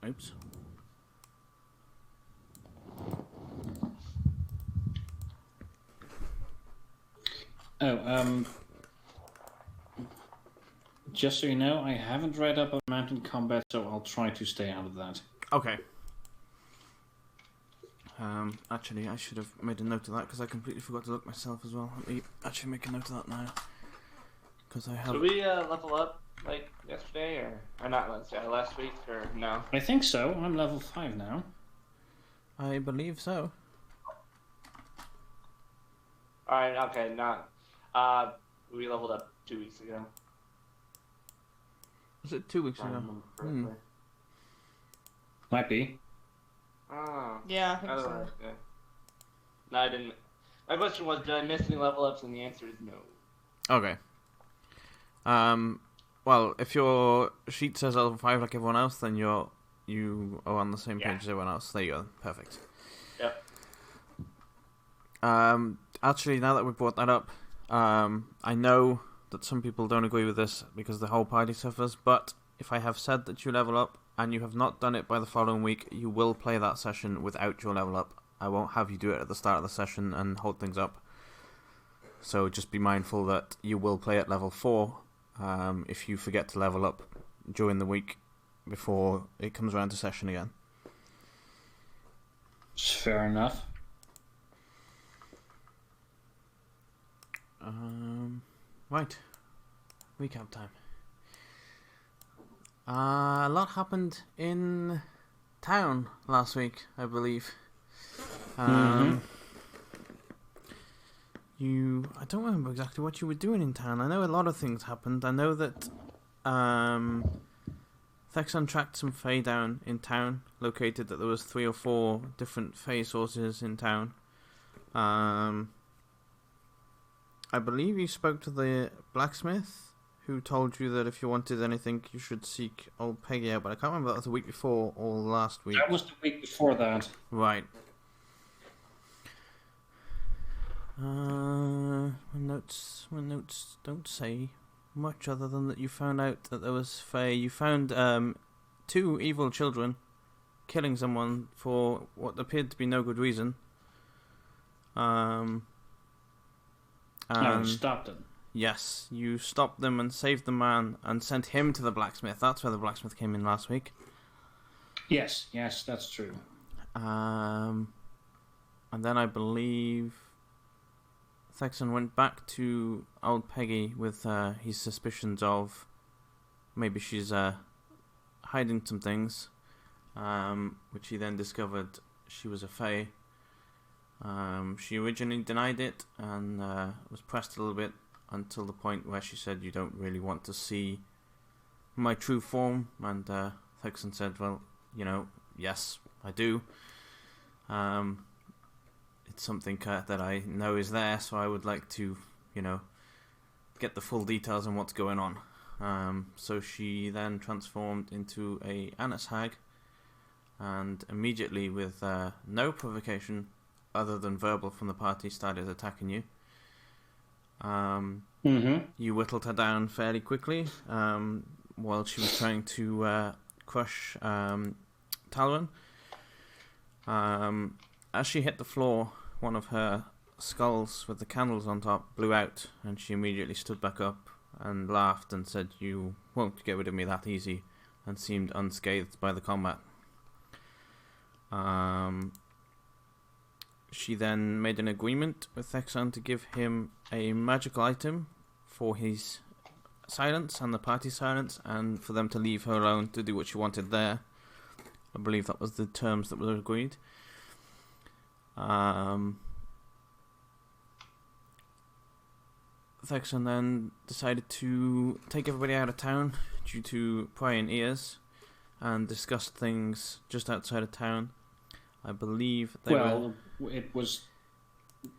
Oops. Oh, just so you know, I haven't read up on mountain combat, so I'll try to stay out of that. Okay. Actually, I should have made a note of that because I completely forgot to look myself as well. Let me actually make a note of that now. Because I have. Did we level up like yesterday or not last week or no? I think so. I'm level 5 now. I believe so. Alright, okay, not. We leveled up 2 weeks ago. Was it 2 weeks ago? Might be. Oh. Yeah, I think so. Yeah. No, I didn't. My question was, did I miss any level ups? And the answer is no. Okay. Well, if your sheet says level 5 like everyone else, then you are on the same page as everyone else. There you go. Perfect. Yep. Actually, now that we brought that up, I know that some people don't agree with this because the whole party suffers, but if I have said that you level up and you have not done it by the following week, you will play that session without your level up. I won't have you do it at the start of the session and hold things up. So just be mindful that you will play at level 4 if you forget to level up during the week before it comes around to session again. Fair enough. Right. Recap time. A lot happened in town last week, I believe. I don't remember exactly what you were doing in town. I know a lot of things happened. I know that Thexon tracked some Fae down in town, located that there was 3 or 4 different Fae sources in town. I believe you spoke to the blacksmith, who told you that if you wanted anything, you should seek old Peggy out, but I can't remember if that was the week before or last week. That was the week before that. Right. My notes don't say much other than that you found out that there was Fae. You found 2 evil children killing someone for what appeared to be no good reason. No, stopped them. Yes, you stopped them and saved the man and sent him to the blacksmith. That's where the blacksmith came in last week. Yes, that's true. And then I believe Thexon went back to old Peggy with his suspicions of maybe she's hiding some things, which he then discovered she was a Fae. She originally denied it and was pressed a little bit until the point where she said, "You don't really want to see my true form," and Thexon said, "Well, yes, I do. It's something that I know is there, so I would like to, get the full details on what's going on." So she then transformed into a Annis hag, and immediately, with no provocation other than verbal from the party, started attacking you. You whittled her down fairly quickly while she was trying to crush Talwyn. As she hit the floor, one of her skulls with the candles on top blew out, and she immediately stood back up and laughed and said, "You won't get rid of me that easy," and seemed unscathed by the combat. She then made an agreement with Thexon to give him a magical item for his silence and the party's silence, and for them to leave her alone to do what she wanted there. I believe that was the terms that were agreed. Thexon then decided to take everybody out of town due to prying ears and discuss things just outside of town. I believe it was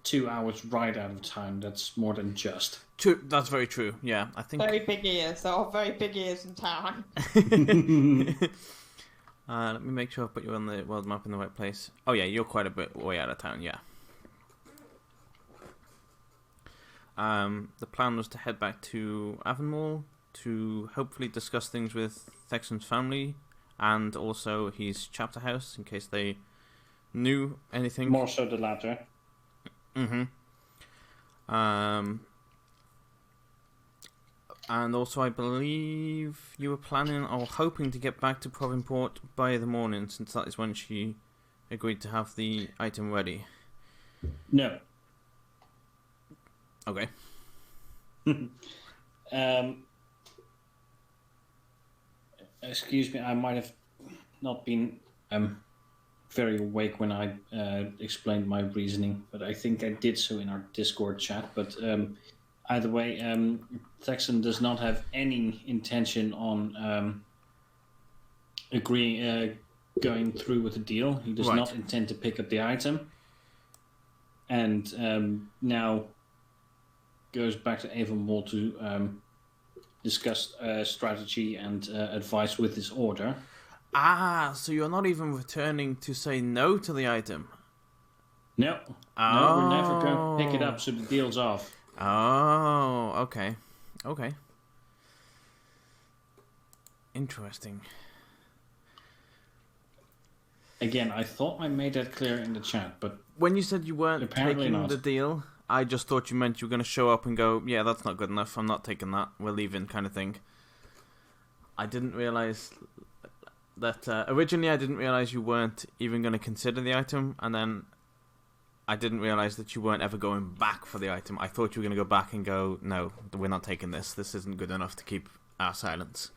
2 hours ride out of town. That's more than just. True, that's very true. Yeah, I think very big ears. There are very big ears in town. Let me make sure I put you on the world map in the right place. Oh yeah, you're quite a bit way out of town. Yeah. The plan was to head back to Avonmore to hopefully discuss things with Thexon's family and also his chapter house in case they knew anything. More so the latter. Mm-hmm. And also, I believe you were planning or hoping to get back to Provinport by the morning, since that is when she agreed to have the item ready. No. Okay. Excuse me, I might have not been very awake when I explained my reasoning, but I think I did so in our Discord chat. But either way, Texan does not have any intention on going through with the deal. He does not intend to pick up the item, and now goes back to Avonwall to discuss strategy and advice with his order. Ah, so you're not even returning to say no to the item? No. No, we're never going to pick it up, so the deal's off. Oh, okay. Okay. Interesting. Again, I thought I made that clear in the chat, but when you said you weren't apparently taking not. the deal, I just thought you meant you were going to show up and go, yeah, that's not good enough, I'm not taking that, we're leaving, kind of thing. I didn't realise that... originally, I didn't realise you weren't even going to consider the item, and then I didn't realise that you weren't ever going back for the item. I thought you were going to go back and go, no, we're not taking this, this isn't good enough to keep our silence.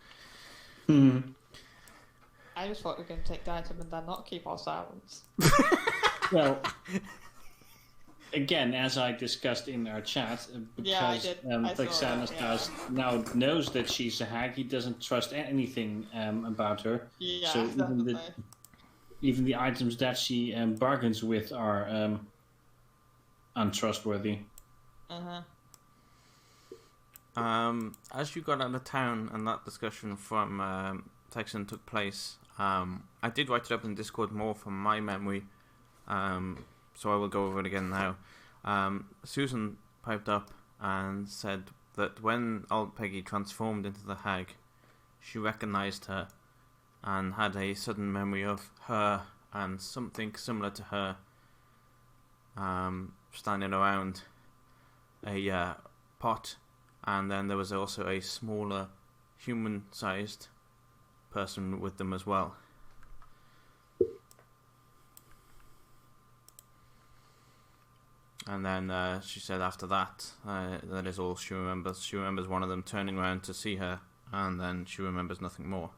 I just thought we were going to take the item and then not keep our silence. Well, again, as I discussed in our chat, because Texanus now knows that she's a hag, he doesn't trust anything about her. Yeah, so even the items that she bargains with are untrustworthy. As you got out of town and that discussion from Texan took place, I did write it up in Discord more from my memory, so I will go over it again now. Susan piped up and said that when old Peggy transformed into the hag, she recognised her and had a sudden memory of her and something similar to her standing around a pot, and then there was also a smaller human-sized person with them as well. And then she said after that, that is all she remembers. She remembers one of them turning around to see her, and then she remembers nothing more.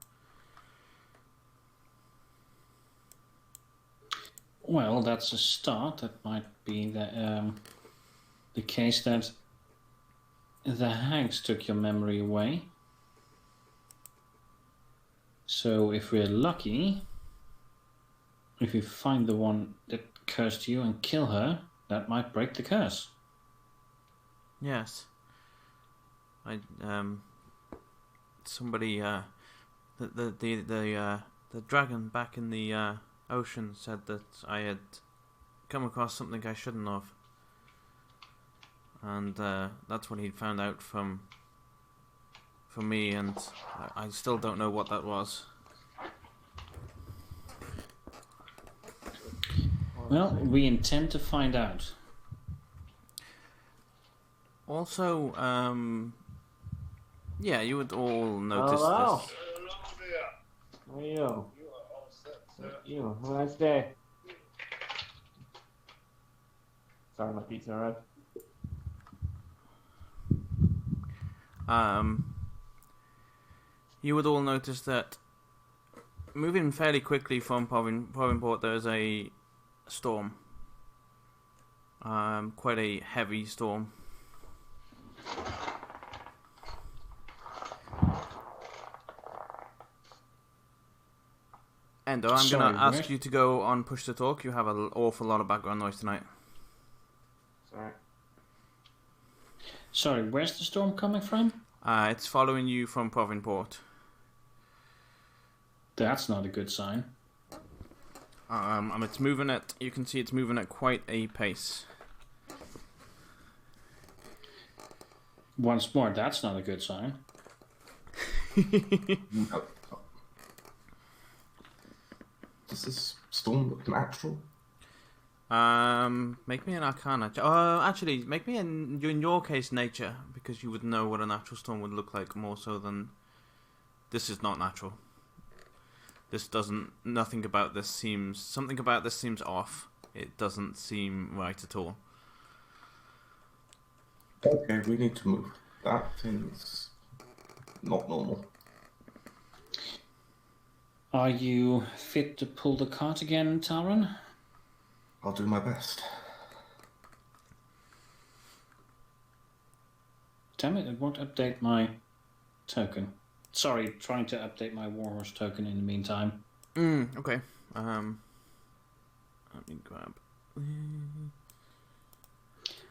Well, that's a start. That might be the case that the hags took your memory away. So if we're lucky, if we find the one that cursed you and kill her, that might break the curse. Yes. Somebody the dragon back in the ocean said that I had come across something I shouldn't have, and that's what he'd found out from me, and I still don't know what that was. Well, we intend to find out. Also, yeah, you would all notice Hello. this. How are you? You. Have a nice day. Sorry, my pizza red. You would all notice that moving fairly quickly from Provinport, there is a storm. Quite a heavy storm. Endo, I'm going to ask you to go on push to talk. You have an awful lot of background noise tonight. Sorry. Sorry, where's the storm coming from? It's following you from Provinport. That's not a good sign. And it's moving at, you can see it's moving at quite a pace. Once more, that's not a good sign. Does this storm look natural? Make me an Arcana. Actually, make me in your case nature, because you would know what a natural storm would look like more so than. This is not natural. This doesn't. Something about this seems off. It doesn't seem right at all. Okay, we need to move. That thing's not normal. Are you fit to pull the cart again, Taran? I'll do my best. Damn it, it won't update my token. Sorry, trying to update my Warhorse token in the meantime. Okay. Let me grab.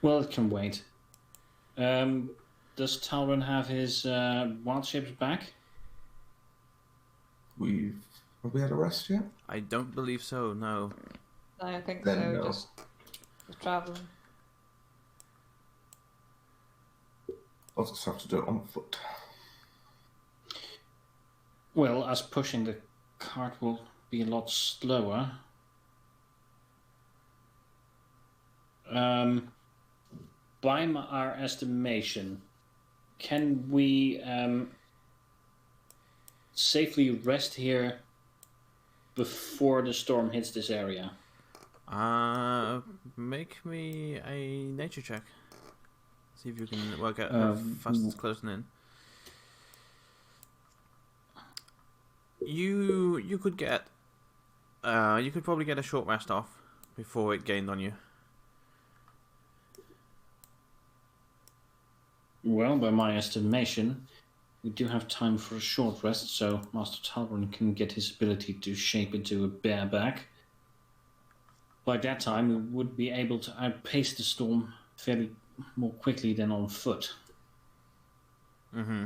Well, it can wait. Does Talron have his wild shapes back? Have we had a rest yet? I don't believe so. No. I think Then so. no. Just traveling. I'll just have to do it on foot. Well, us pushing the cart will be a lot slower. By our estimation, can we safely rest here before the storm hits this area? Make me a nature check. See if you can work out how fast it's closing in. You could get you could probably get a short rest off before it gained on you. Well, by my estimation, we do have time for a short rest, so Master Talron can get his ability to shape into a bareback. By that time, we would be able to outpace the storm fairly more quickly than on foot. Mm-hmm.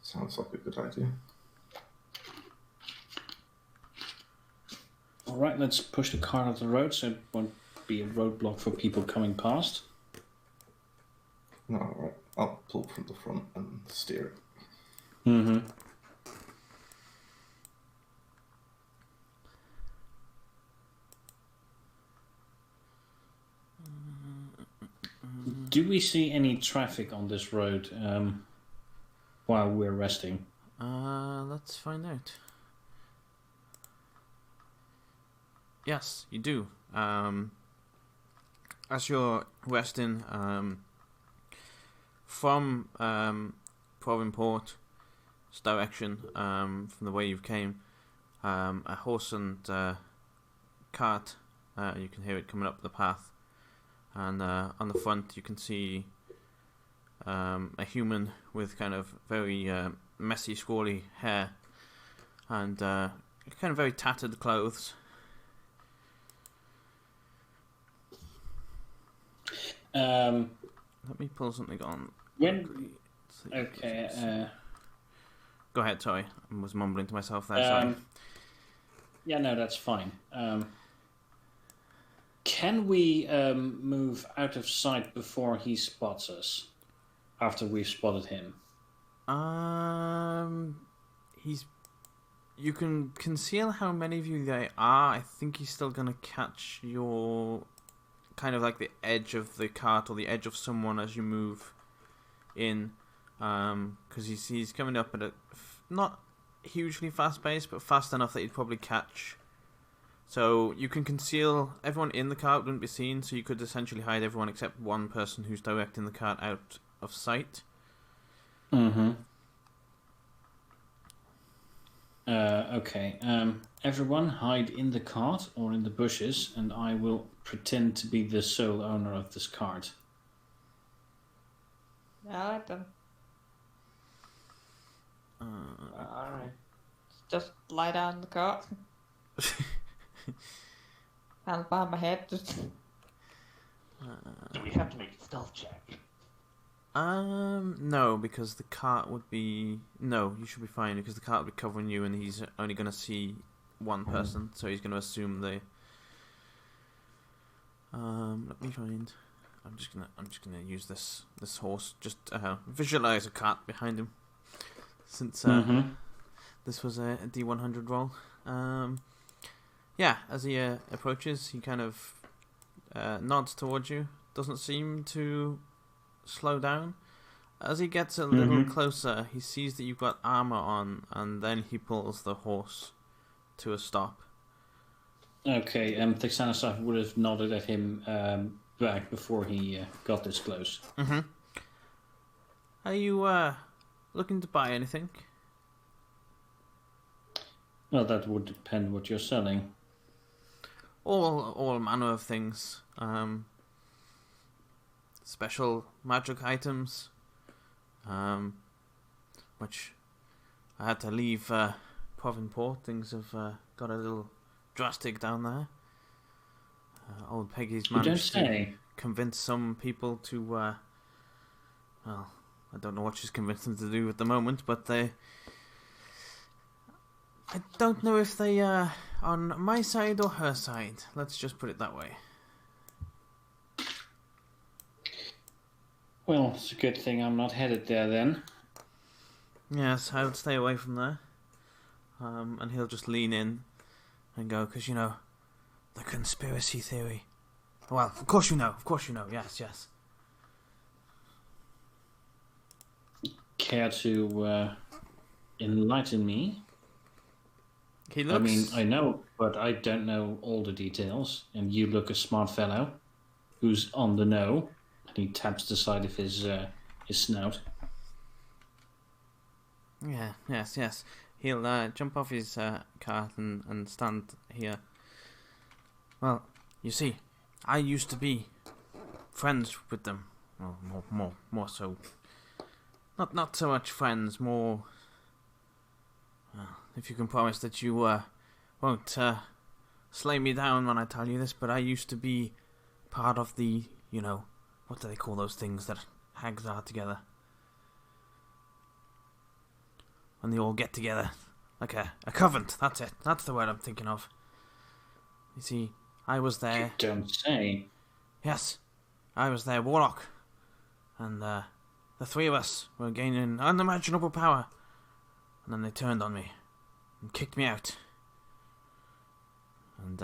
Sounds like a good idea. All right, let's push the car off the road so it won't be a roadblock for people coming past. All right, I'll pull from the front and steer it. Mm-hmm. Do we see any traffic on this road while we're resting? Let's find out. Yes, you do. As you're resting, from Provinport's direction, from the way you came, a horse and cart, you can hear it coming up the path, and on the front you can see a human with kind of very messy, scrawly hair, and kind of very tattered clothes. Let me pull something on. Okay. Go ahead, sorry. I was mumbling to myself there, sorry. Yeah, no, that's fine. Can we move out of sight before he spots us? After we've spotted him? You can conceal how many of you there are. I think he's still going to catch your... kind of like the edge of the cart or the edge of someone as you move in, because he's coming up at a not hugely fast pace, but fast enough that he'd probably catch. So you can conceal everyone in the cart, wouldn't be seen, so you could essentially hide everyone except one person who's directing the cart out of sight. Mm-hmm. Okay. Everyone hide in the cart or in the bushes, and I will pretend to be the sole owner of this cart. Alright then. Alright. Just lie down in the cart. Hands behind my head. Just... Do we have to make a stealth check? No, because the cart would be... No, you should be fine, because the cart would be covering you, and he's only going to see one person, so he's going to assume the... let me find... I'm just gonna use this horse. Just visualize a cart behind him, since the this was a D100 roll. Yeah, as he approaches, he kind of nods towards you. Doesn't seem to slow down. As he gets a little closer, he sees that you've got armor on, and then he pulls the horse to a stop. Okay, Texanasav would have nodded at him back before he got this close. Mm-hmm. Are you looking to buy anything? Well, that would depend what you're selling. All manner of things. Special magic items. Which I had to leave Provinport. Things have got a little drastic down there. Old Peggy's managed to convince some people to, well, I don't know what she's convinced them to do at the moment, but I don't know if they are on my side or her side. Let's just put it that way. Well, it's a good thing I'm not headed there then. Yes, I would stay away from there. And he'll just lean in and go, because, you know, the conspiracy theory. Well, of course you know, yes. Care to enlighten me? He looks... I mean, I know, but I don't know all the details, and you look a smart fellow who's on the know. And he taps the side of his snout. Yeah, yes. He'll jump off his cart and stand here. Well, you see, I used to be friends with them. Well, more so. Not so much friends, more... Well, if you can promise that you won't slay me down when I tell you this, but I used to be part of the, you know, what do they call those things that hags are together? When they all get together. Like a covenant, that's it. That's the word I'm thinking of. You see, I was there. You don't say. Yes, I was their warlock. And the three of us were gaining unimaginable power. And then they turned on me and kicked me out. And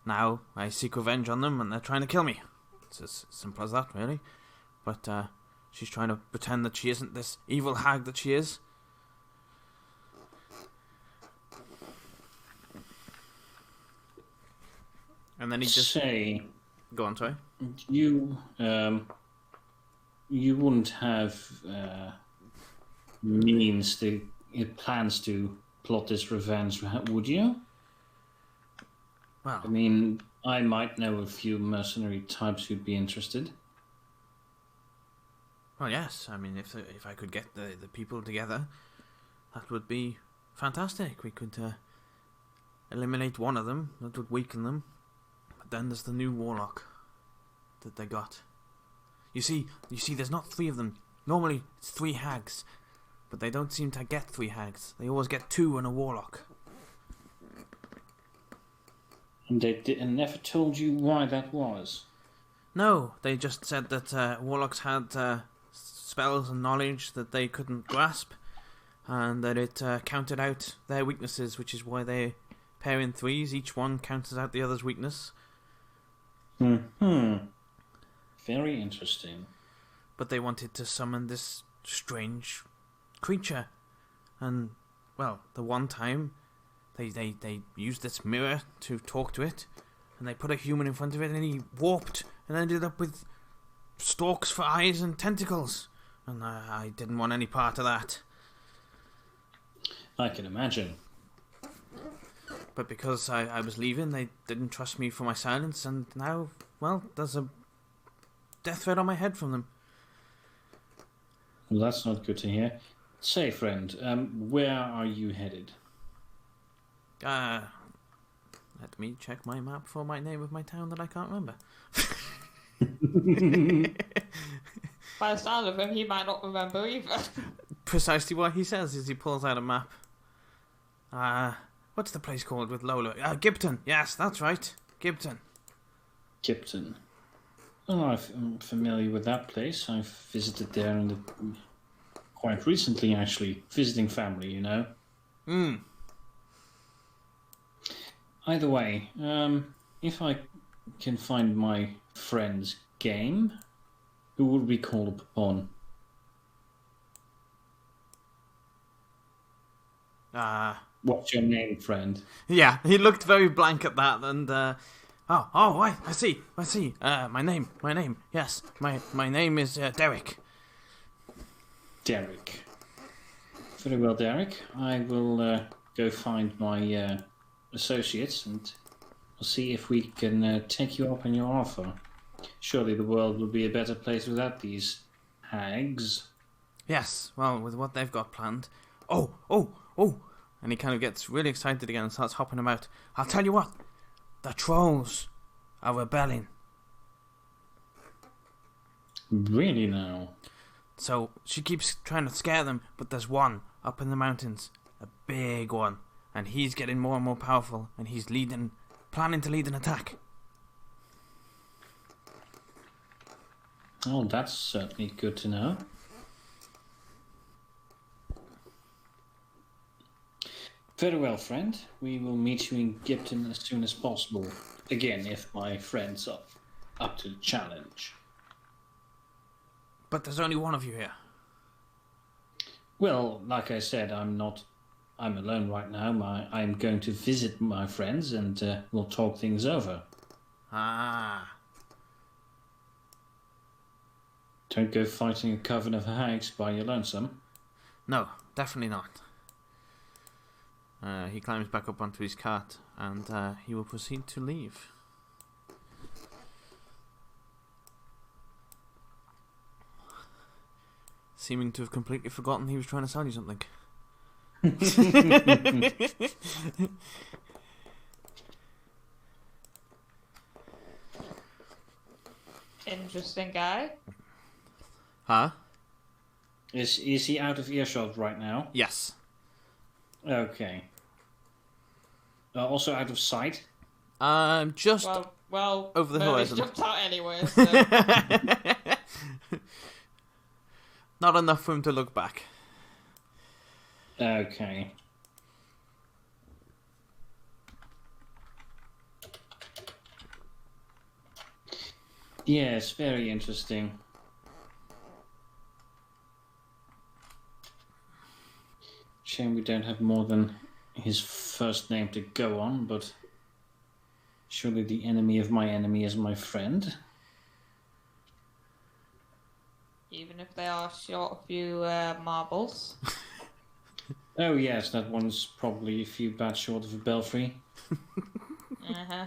now I seek revenge on them and they're trying to kill me. It's as simple as that, really. But she's trying to pretend that she isn't this evil hag that she is. And then he just... Say... Go on, sorry. You wouldn't have plans to plot this revenge, would you? Well, I mean, I might know a few mercenary types who'd be interested. well, yes. I mean, if I could get the people together, that would be fantastic. We could eliminate one of them. That would weaken them. But then there's the new warlock that they got. You see, there's not three of them. Normally, it's 3 hags. But they don't seem to get 3 hags. They always get 2 and a warlock. And they never told you why that was? No, they just said that warlocks had spells and knowledge that they couldn't grasp. And that it counted out their weaknesses, which is why they pair in 3s. Each one counts out the other's weakness. Very interesting. But they wanted to summon this strange creature. And, well, the one time they used this mirror to talk to it, and they put a human in front of it, and he warped and ended up with stalks for eyes and tentacles. And I didn't want any part of that. I can imagine. But because I was leaving, they didn't trust me for my silence, and now, well, there's a death threat on my head from them. Well, that's not good to hear. Say, friend, where are you headed? Let me check my map for my name of my town that I can't remember. By the sound of him, he might not remember either. Precisely what he says as he pulls out a map. What's the place called with Lola? Gibton. Yes, that's right. Gibton. Gibton. Oh, I'm familiar with that place. I've visited there quite recently, actually. Visiting family, you know. Hmm. Either way, if I can find my friend's game, who would we call upon? What's your name, friend? Yeah, he looked very blank at that, and right, I see. My name. Yes, my name is Derek. Derek. Very well, Derek. I will go find my associates and we'll see if we can take you up on your offer. Surely the world would be a better place without these hags. Yes, well, with what they've got planned. Oh! And he kind of gets really excited again and starts hopping about. I'll tell you what, the trolls are rebelling. Really now? So she keeps trying to scare them, but there's one up in the mountains, a big one, and he's getting more and more powerful, and he's planning to lead an attack. Oh, that's certainly good to know. Very well, friend. We will meet you in Gipton as soon as possible. Again, if my friend's up to the challenge. But there's only one of you here. Well, like I said, I'm alone right now. I'm going to visit my friends and we'll talk things over. Ah. Don't go fighting a coven of hags by your lonesome. No, definitely not. He climbs back up onto his cart and he will proceed to leave. Seeming to have completely forgotten he was trying to sell you something. Interesting guy. Huh? Is he out of earshot right now? Yes. Okay. Also out of sight? Just Well, over the Merlin's horizon. jumped out anyway, so... Not enough for him to look back. Okay. Yes, very interesting. Shame we don't have more than his first name to go on, but surely the enemy of my enemy is my friend. Even if they are short a few marbles. Oh yes, that one's probably a few bats short of a belfry. Uh-huh.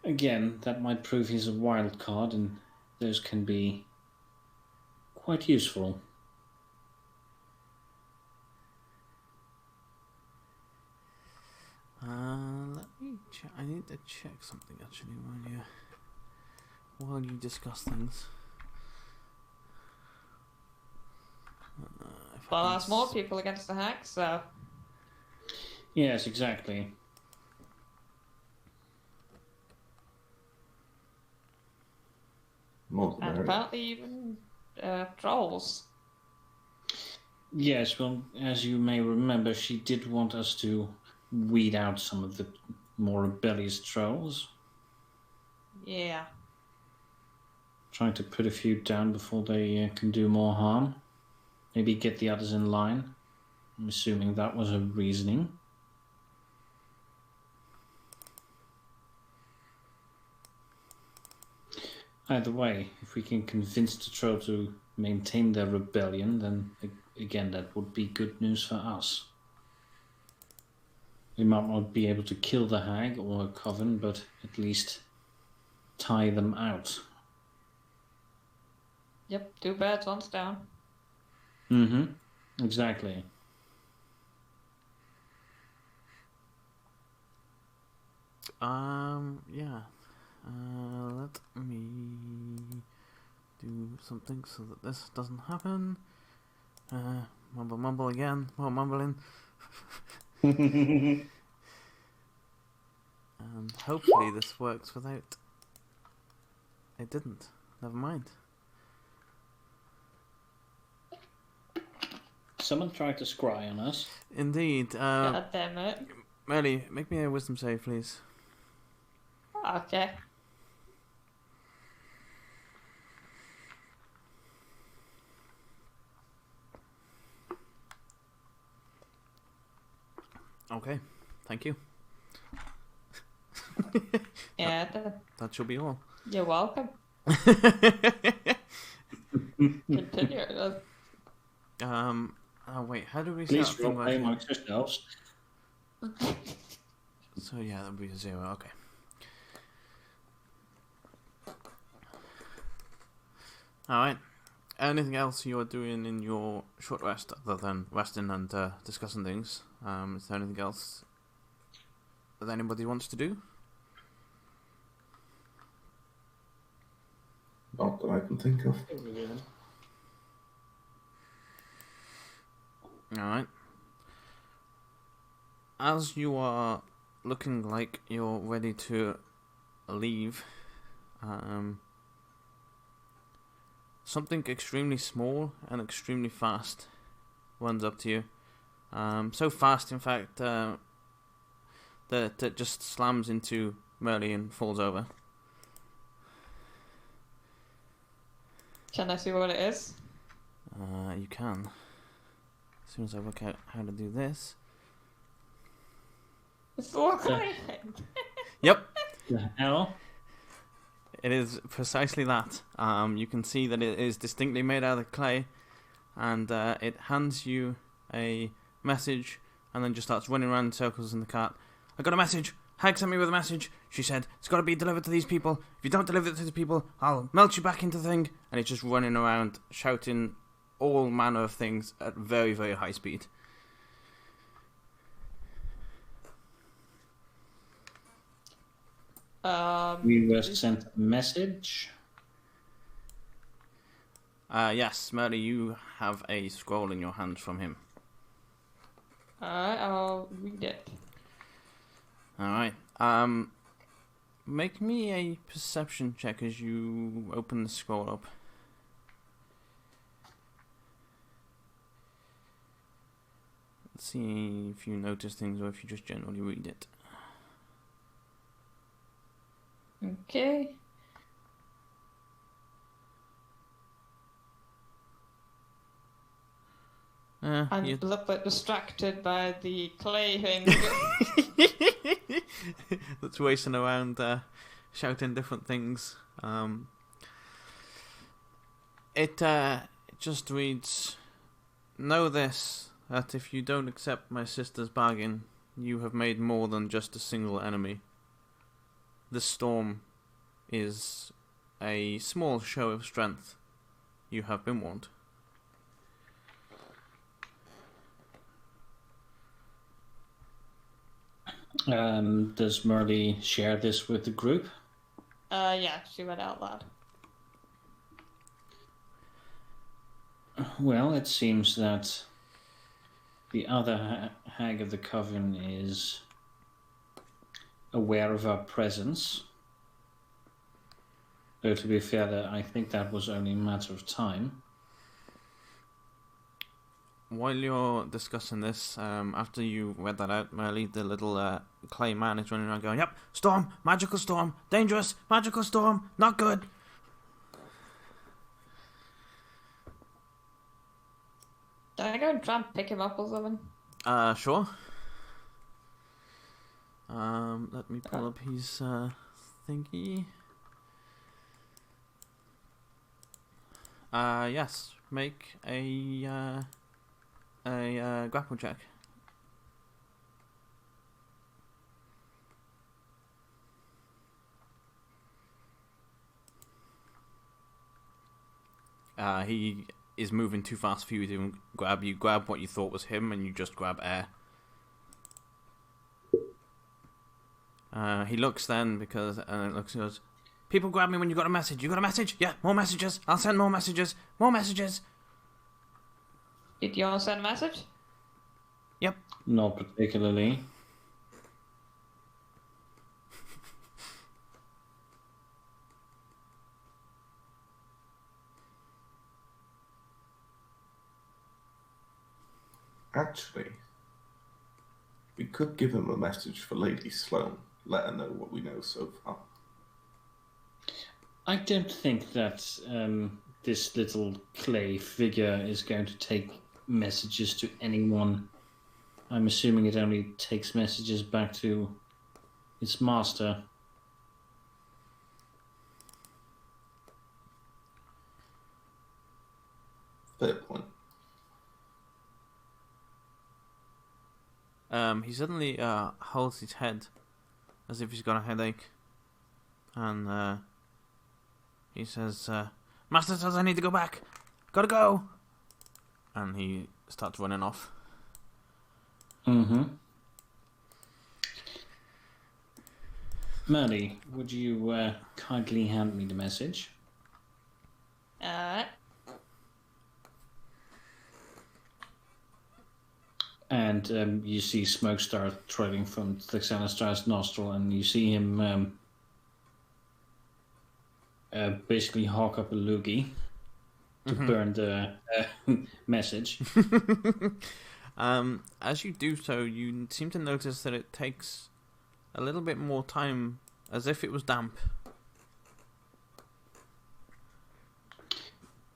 Again, that might prove he's a wild card, and those can be quite useful. Let me check. I need to check something actually while you discuss things. Well, that's more people against the hags, so... Yes, exactly. More than And that. apparently even trolls. Yes, well, as you may remember, she did want us to weed out some of the more rebellious trolls. Yeah. Trying to put a few down before they can do more harm. Maybe get the others in line. I'm assuming that was her reasoning. Either way, if we can convince the troll to maintain their rebellion, then again that would be good news for us. We might not be able to kill the hag or a coven, but at least tie them out. Yep, 2 birds, 1 stone. Mm-hmm. Exactly. Yeah. Let me do something so that this doesn't happen. Mumble again. More mumbling. And hopefully this works without... It didn't. Never mind. Someone tried to scry on us. Indeed. God damn it. Merly, make me a wisdom save, please. Okay. Okay, thank you. Yeah, That should be all. you're welcome. Continue. Oh wait, how do we Please start thing roleplay working? amongst yourselves. So yeah, that would be a 0. Okay. All right. Anything else you're doing in your short rest other than resting and discussing things? Is there anything else that anybody wants to do? Not that I can think of. All right. As you are looking like you're ready to leave, something extremely small and extremely fast runs up to you. So fast, in fact, that it just slams into Merle and falls over. Can I see what it is? You can. As soon as I work out how to do this. It's the one thing. Yep. The hell? It is precisely that. You can see that it is distinctly made out of clay, and it hands you a message, and then just starts running around in circles in the cart. I got a message. Hag sent me with a message. She said it's got to be delivered to these people. If you don't deliver it to the people, I'll melt you back into the thing. And it's just running around shouting all manner of things at very, very high speed. We were sent a message. Yes, Merle, you have a scroll in your hand from him. Alright, I'll read it. Alright. Make me a perception check as you open the scroll up. Let's see if you notice things or if you just generally read it. Okay. I You... look like distracted by the clay thing. That's racing around shouting different things. It just reads, "Know this, that if you don't accept my sister's bargain, you have made more than just a single enemy. This storm is a small show of strength. You have been warned." Does Merle share this with the group? Yeah, she read out loud. Well, it seems that the other hag of the coven is aware of our presence. Though to be fair, I think that was only a matter of time. While you're discussing this, after you read that out, Merle, the little clay man is running around going, "Yep, storm, magical storm, dangerous, magical storm, not good." Did I go and try and pick him up or something? Sure. Let me pull up his thingy. Yes, make a grapple check. He is moving too fast for you to grab. You grab what you thought was him, and you just grab air. He looks then because it looks and goes, "People grab me when you got a message. You got a message? Yeah, more messages. I'll send more messages. More messages." Did you want to send a message? Yep. Not particularly. Actually, we could give him a message for Lady Sloane. Let her know what we know so far. I don't think that this little clay figure is going to take messages to anyone. I'm assuming it only takes messages back to its master. Fair point. He suddenly holds his head as if he's got a headache, and he says, "Master says I need to go back. Gotta go." And he starts running off. Mm-hmm. Maddie, would you kindly hand me the message? Alright. And you see smoke start trailing from Thixanastra's nostril, and you see him basically hawk up a loogie to burn the message. As you do so, you seem to notice that it takes a little bit more time, as if it was damp.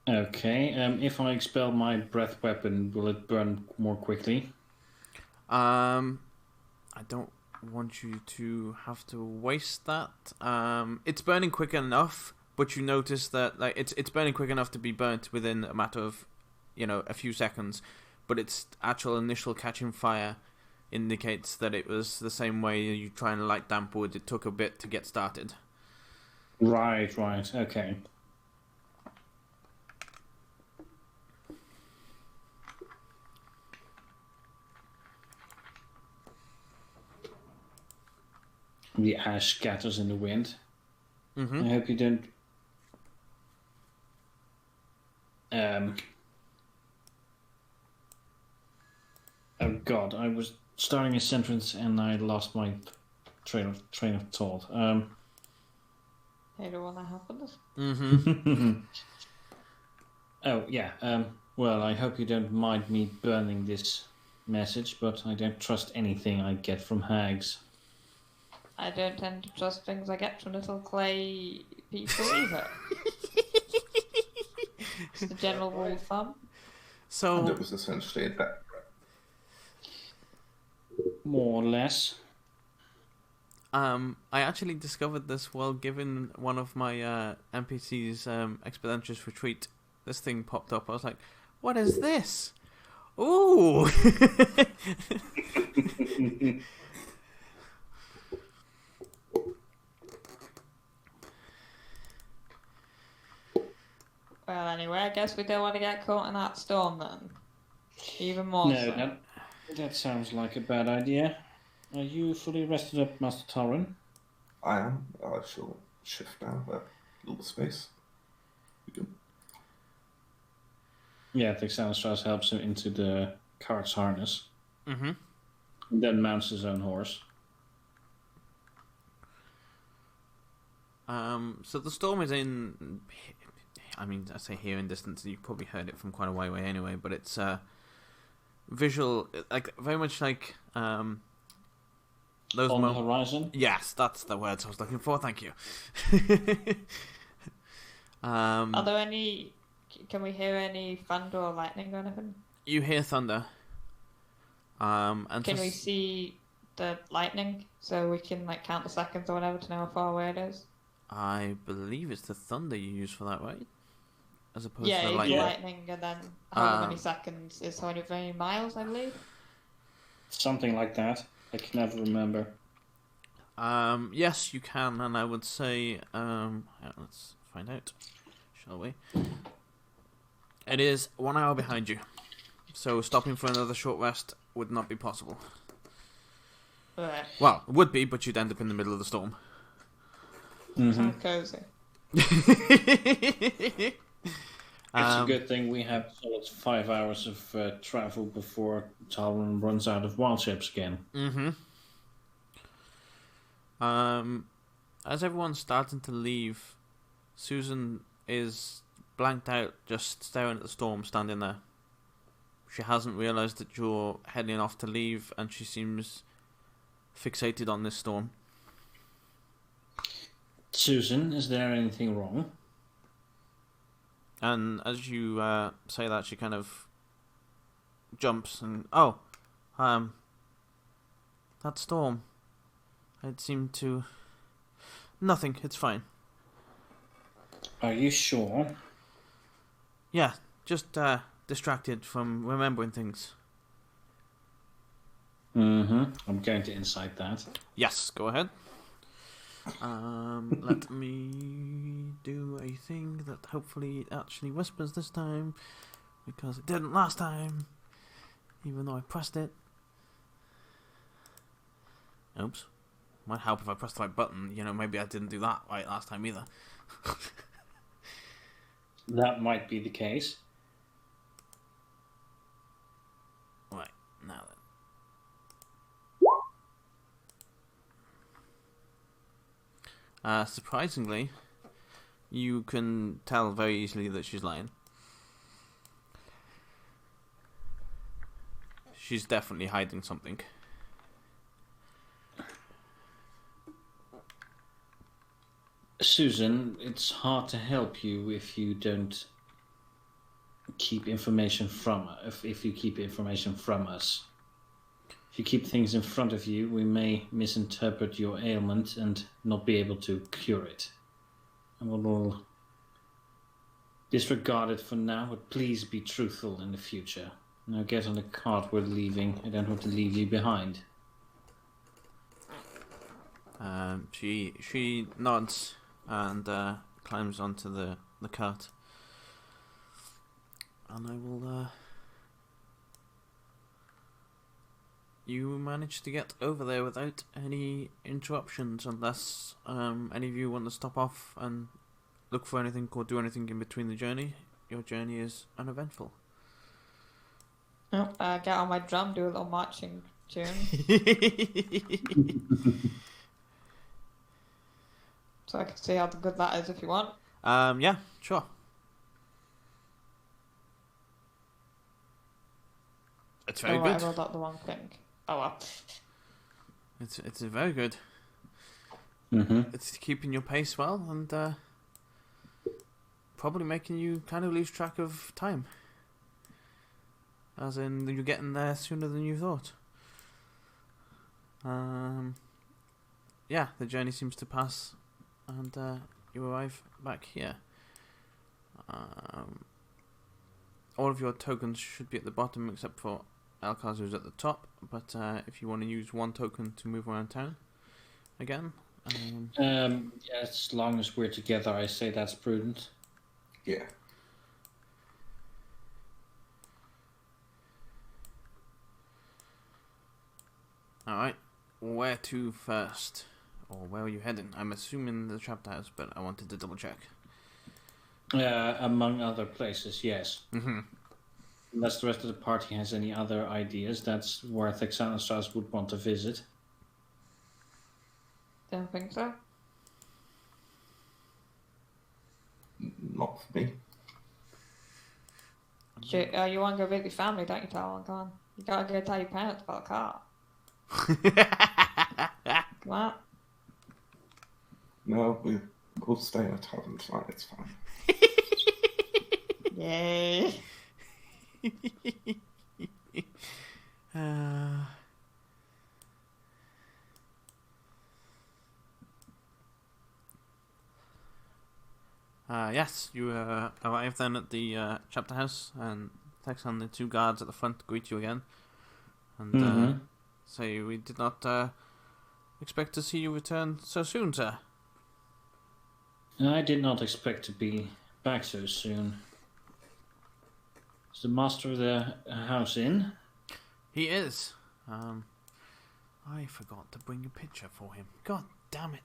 Okay, if I expel my breath weapon, will it burn more quickly? I don't want you to have to waste that. It's burning quick enough, but you notice that it's burning quick enough to be burnt within a matter of, a few seconds. But its actual initial catching fire indicates that it was the same way you try and light damp wood. It took a bit to get started. Right, okay. The ash scatters in the wind. Mm-hmm. I hope you don't. Oh God! I was starting a sentence and I lost my train of thought. Hate it when that happens. Mm-hmm. Oh yeah. Well, I hope you don't mind me burning this message, but I don't trust anything I get from hags. I don't tend to trust things I get from little clay people either. It's the general rule of thumb. And So, it was essentially a death threat. More or less. I actually discovered this while giving one of my NPCs Expeditious Retreat. This thing popped up. I was like, "What is this?" Ooh. Well, anyway, I guess we don't want to get caught in that storm then. Even more so. No, that sounds like a bad idea. Are you fully rested up, Master Taran? I am. I shall shift now. A little space. We can. Yeah, Thixanastras helps him into the cart's harness. Mm-hmm. And then mounts his own horse. So the storm is in. I mean, I say here in distance. You probably heard it from quite a way away anyway. But it's visual, like very much like those On the horizon? Yes, that's the words I was looking for. Thank you. Are there any... Can we hear any thunder or lightning or anything? You hear thunder. And Can we see the lightning so we can count the seconds or whatever to know how far away it is? I believe it's the thunder you use for that, right? As opposed Yeah, to the you lightning. do lightning and then how many seconds is how many miles, I believe? Something like that. I can never remember. Yes, you can, and I would say, let's find out, shall we? It is 1 hour behind you, so stopping for another short rest would not be possible. Right. Well, it would be, but you'd end up in the middle of the storm. Sounds cozy. It's a good thing we have solid 5 hours of travel before Talon runs out of wild ships again. Mm-hmm. As everyone's starting to leave, Susan is blanked out, just staring at the storm, standing there. she hasn't realised that you're heading off to leave, and she seems fixated on this storm. Susan, is there anything wrong? And as you say that, she kind of jumps and that storm. It seemed to nothing. It's fine. Are you sure? Yeah, just distracted from remembering things. I'm going to incite that. Yes, go ahead. Let me do a thing that hopefully actually whispers this time, because it didn't last time, even though I pressed it. Oops. Might help if I pressed the right button. Maybe I didn't do that right last time either. That might be the case. Right, now then. Surprisingly, you can tell very easily that she's lying. She's definitely hiding something. Susan, it's hard to help you if you don't keep information from if you keep information from us. If you keep things in front of you, we may misinterpret your ailment and not be able to cure it. And we'll disregard it for now, but please be truthful in the future. Now get on the cart, we're leaving. I don't want to leave you behind. She nods and climbs onto the cart. And I will... You managed to get over there without any interruptions, unless any of you want to stop off and look for anything or do anything in between the journey. Your journey is uneventful. Oh, get on my drum, do a little marching tune. So I can see how good that is if you want. Yeah, sure. It's very good. I rolled out the wrong thing. Oh well. It's very good. Mm-hmm. It's keeping your pace well and probably making you kind of lose track of time. As in, you're getting there sooner than you thought. Yeah, the journey seems to pass, and you arrive back here. All of your tokens should be at the bottom, except for Alcaz, who's at the top. But if you want to use one token to move around town, again. As long as we're together, I say that's prudent. Yeah. Alright, where to first? Or where are you heading? I'm assuming the chapter house, but I wanted to double check. Among other places, yes. Mm-hmm. Unless the rest of the party has any other ideas, that's where Thexanostraus would want to visit. Don't think so. Not for me. You want to go visit your family, don't you, Talon? Come on. You gotta go tell your parents about the car. Come on. No, we'll stay in a tavern tonight, it's fine. Yay. Yes, you arrive then at the chapter house, and Tex and the two guards at the front greet you again, and say we did not expect to see you return so soon, sir. I did not expect to be back so soon. Is the master of the house in? He is. I forgot to bring a picture for him. God damn it.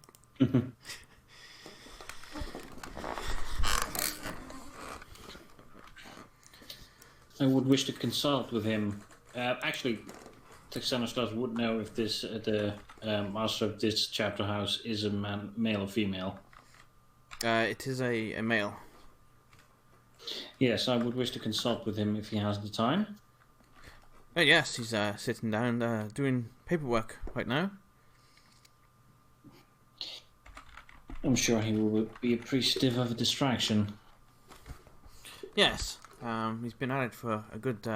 I would wish to consult with him. Actually, Texanostraus would know if this the master of this chapter house is a male or female. It is a male. Yes, I would wish to consult with him if he has the time. Yes, he's sitting down doing paperwork right now. I'm sure he will be appreciative of a distraction. Yes, he's been at it for a good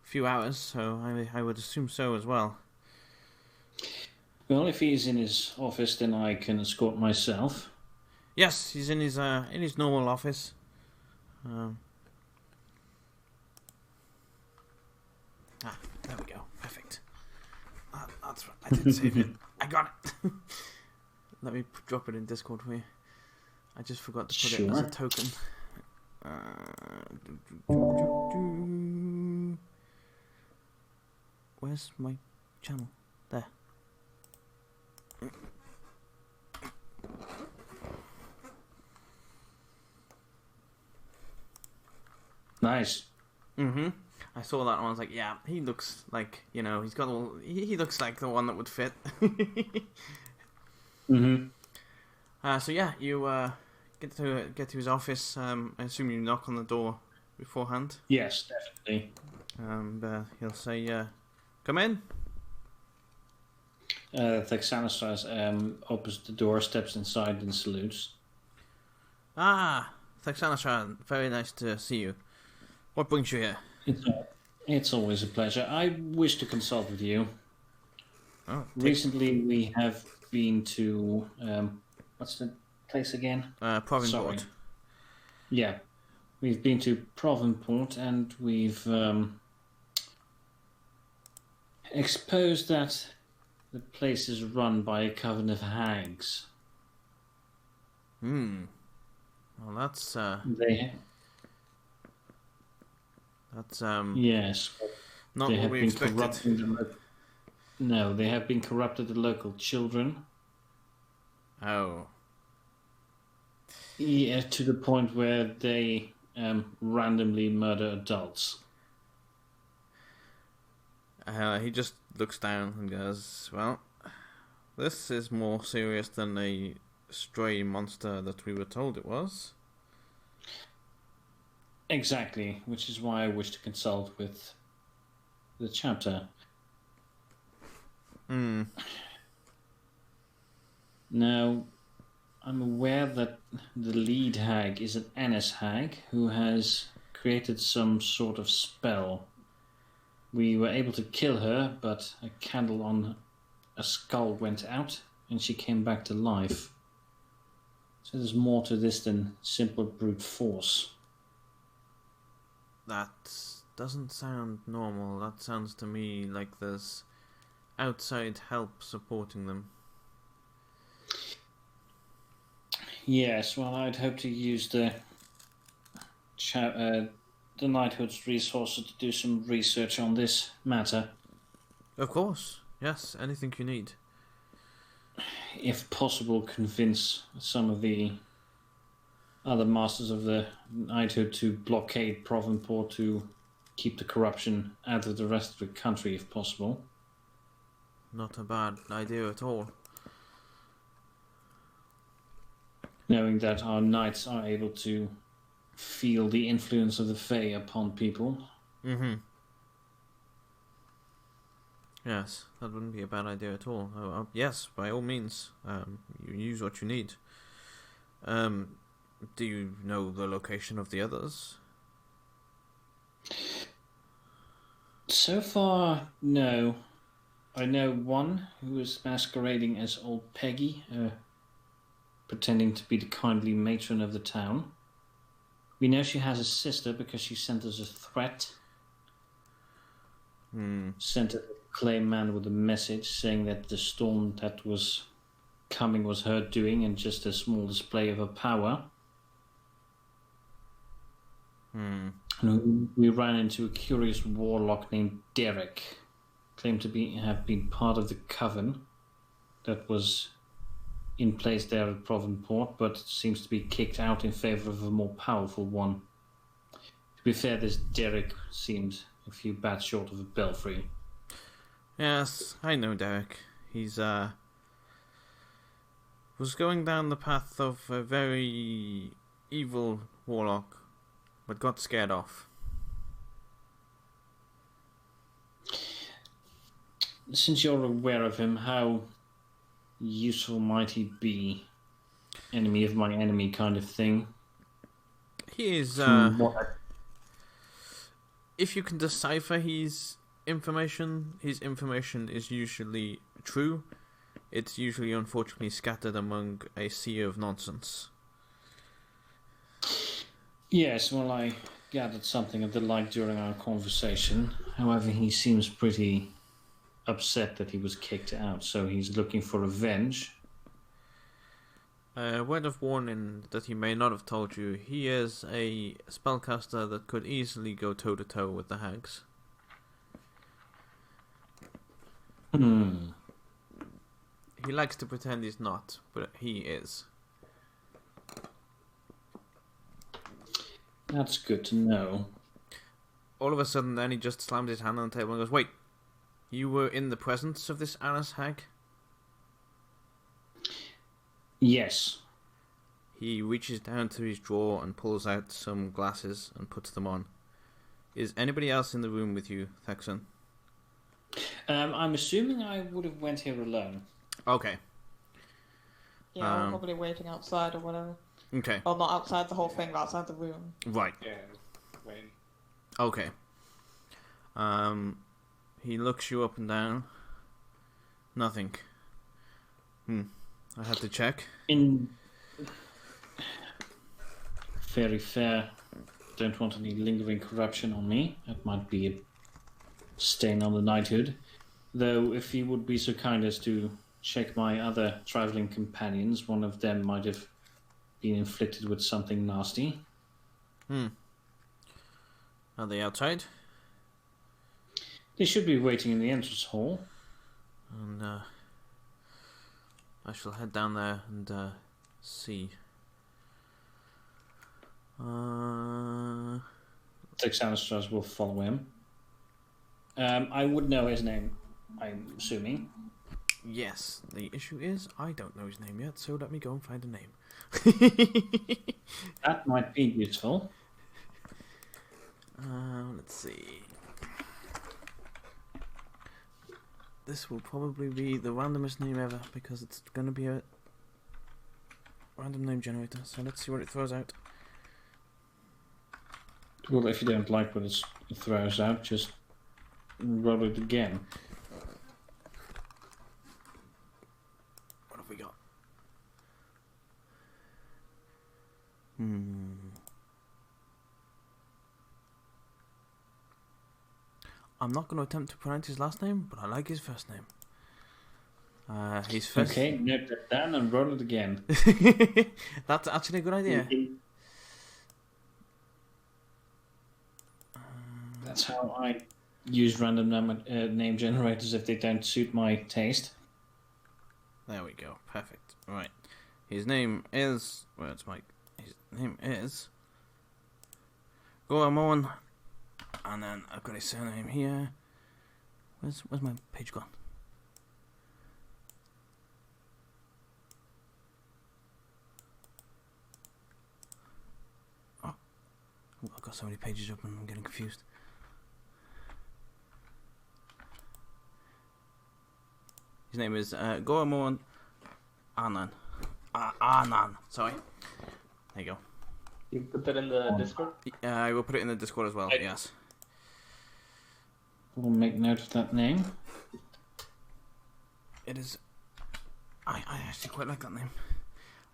few hours, so I would assume so as well. Well, if he's in his office, then I can escort myself. Yes, he's in his normal office. There we go. Perfect. That's right. I did save it. I got it. Let me drop it in Discord for you. I just forgot to put it as a token. Where's my channel? There. Nice. Mm-hmm. I saw that and I was like, yeah, he looks like, he's got all... He looks like the one that would fit. Mm-hmm. So yeah, you get to his office. I assume you knock on the door beforehand. Yes, definitely. He'll say, come in. Thexanastras opens the door, steps inside, and salutes. Ah, Thexanastras, very nice to see you. What brings you here? It's always a pleasure. I wish to consult with you. Oh, Recently, we have been to what's the place again? Provinport. Yeah, we've been to Provinport, and we've exposed that the place is run by a coven of hags. Well, that's Yes, not they what have we been expected. corrupting No, they have been corrupting the local children. Oh. Yeah, to the point where they randomly murder adults. He just looks down and goes, well, this is more serious than a stray monster that we were told it was. Exactly, which is why I wish to consult with the chapter. Now, I'm aware that the lead hag is an Annis hag who has created some sort of spell. We were able to kill her, but a candle on a skull went out and she came back to life. So there's more to this than simple brute force. That doesn't sound normal. That sounds to me like there's outside help supporting them. Yes, well, I'd hope to use the Knighthood's resources to do some research on this matter. Of course. Yes, anything you need. If possible, convince some of the other masters of the Knighthood to blockade Provinport to keep the corruption out of the rest of the country, if possible. Not a bad idea at all. Knowing that our knights are able to feel the influence of the Fae upon people. Yes, that wouldn't be a bad idea at all. Yes, by all means, you use what you need. Do you know the location of the others? So far, no. I know one who is masquerading as old Peggy, pretending to be the kindly matron of the town. We know she has a sister because she sent us a threat. Sent a clay man with a message saying that the storm that was coming was her doing and just a small display of her power. And we ran into a curious warlock named Derek, claimed to have been part of the coven that was in place there at Provinport, but seems to be kicked out in favor of a more powerful one. To be fair, this Derek seems a few bats short of a belfry. Yes, I know Derek. He's was going down the path of a very evil warlock, but got scared off. since you're aware of him, how useful might he be? Enemy of my enemy kind of thing. He is. From what If you can decipher his information is usually true. It's usually, unfortunately, scattered among a sea of nonsense. Yes, well, I gathered something of the like during our conversation. However, he seems pretty upset that he was kicked out, so he's looking for revenge. A word of warning that he may not have told you, he is a spellcaster that could easily go toe-to-toe with the hags. He likes to pretend he's not, but he is. That's good to know. All of a sudden, then he just slams his hand on the table and goes, "Wait, you were in the presence of this Alice hag?" Yes. He reaches down to his drawer and pulls out some glasses and puts them on. Is anybody else in the room with you, Thexan? I'm assuming I would have went here alone. Okay. Yeah, we're probably waiting outside or whatever. Okay. Well, not outside the whole thing, but outside the room. Right. Yeah, wait. Okay. He looks you up and down. Nothing. I had to check. Very fair. Don't want any lingering corruption on me. That might be a stain on the knighthood. Though, if he would be so kind as to check my other travelling companions, one of them might have been inflicted with something nasty. Are they outside? They should be waiting in the entrance hall. And I shall head down there and see. Texanistras will follow him. I would know his name, I'm assuming. Yes, the issue is I don't know his name yet, so let me go and find a name. That might be useful. Let's see. This will probably be the randomest name ever because it's going to be a random name generator. So let's see what it throws out. Well, if you don't like what it throws out, just roll it again. What have we got? I'm not going to attempt to pronounce his last name, but I like his first name. His first. Okay, note that down and roll it again. That's actually a good idea. That's how I use random name generators if they don't suit my taste. There we go. Perfect. Right. His name is. Well, it's Mike. His name is. Goramon. And then I've got his surname here. Where's my page gone? Oh, I've got so many pages up and I'm getting confused. His name is Goramon Anan. Anan. Sorry. There you go. You put that in the Discord? I will put it in the Discord as well. Yes. We'll make note of that name. It is. I actually quite like that name.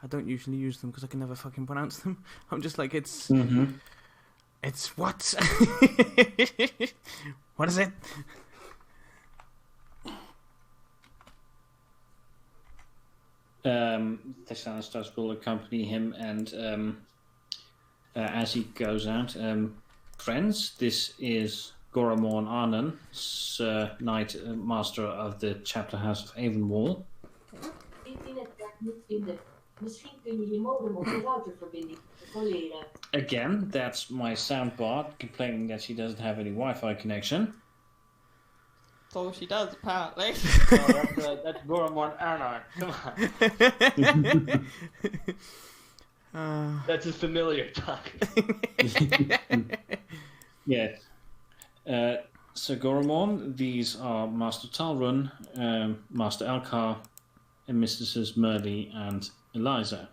I don't usually use them because I can never fucking pronounce them. I'm just like, it's. Mm-hmm. It's what? What is it? Texanistras will accompany him, and as he goes out, friends, this is Goramon Arnon, Knight Master of the Chapter House of Avonwall. Again, that's my soundbar complaining that she doesn't have any Wi-Fi connection. That's all she does, apparently. That's Goramon Arnon. Come on. That's his familiar talk. Yes. So Goromon, these are Master Talrun, Master Alcar, and Mistresses Merly and Eliza.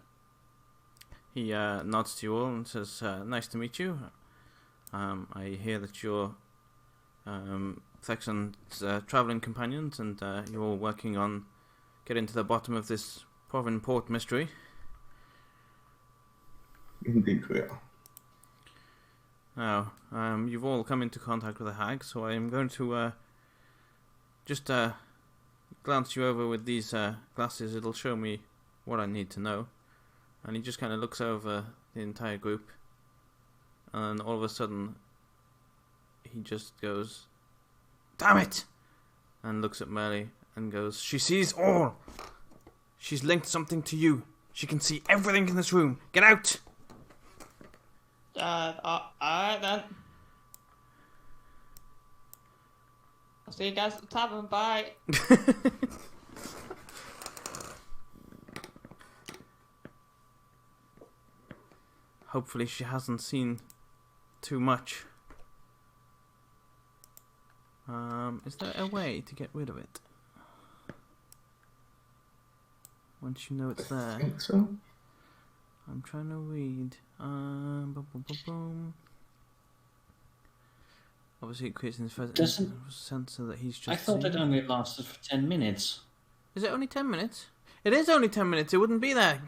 He nods to you all and says, "Nice to meet you. I hear that you're Thexan's traveling companions, and you're all working on getting to the bottom of this Provin Port mystery." Indeed, we are. Now, you've all come into contact with a hag, so I am going to just glance you over with these glasses. It'll show me what I need to know. And he just kind of looks over the entire group, and all of a sudden, he just goes, "Damn it!" and looks at Merly and goes, "She sees all! She's linked something to you. She can see everything in this room. Get out!" Alright then. I'll see you guys at the tavern, bye. Hopefully she hasn't seen too much. Is there a way to get rid of it? Once you know it's I there. think so. I'm trying to read. Boom, boom, boom, boom. Obviously, it creates an sensor that he's just. I thought seen. it only lasted for 10 minutes. Is it only 10 minutes? It is only 10 minutes. It wouldn't be there.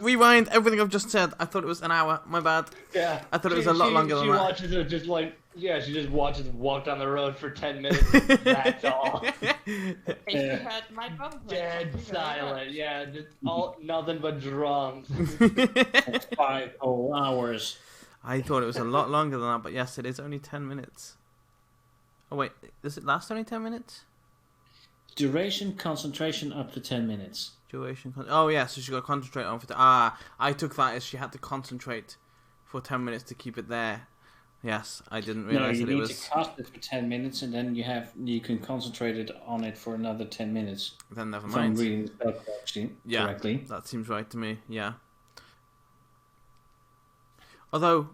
Rewind everything I've just said. I thought it was an hour. My bad. Yeah. I thought it was a lot longer than she that. watches it just like, yeah, she just watches him walk down the road for 10 minutes. That's all. If you heard my drum play, Dead thank you very silent. much. Yeah, just all nothing but drums. 5 whole hours. I thought it was a lot longer than that, but yes, it is only 10 minutes. Oh wait, does it last only 10 minutes? Duration, concentration up to 10 minutes. Duration. Oh yeah, so she got to concentrate on. I took that as she had to concentrate for 10 minutes to keep it there. Yes, I didn't No, realize you that it need was. to cast it for 10 minutes and then you can concentrate it on it for another 10 minutes. Then never If I'm mind. reading the spell correctly. That seems right to me. Yeah. Although,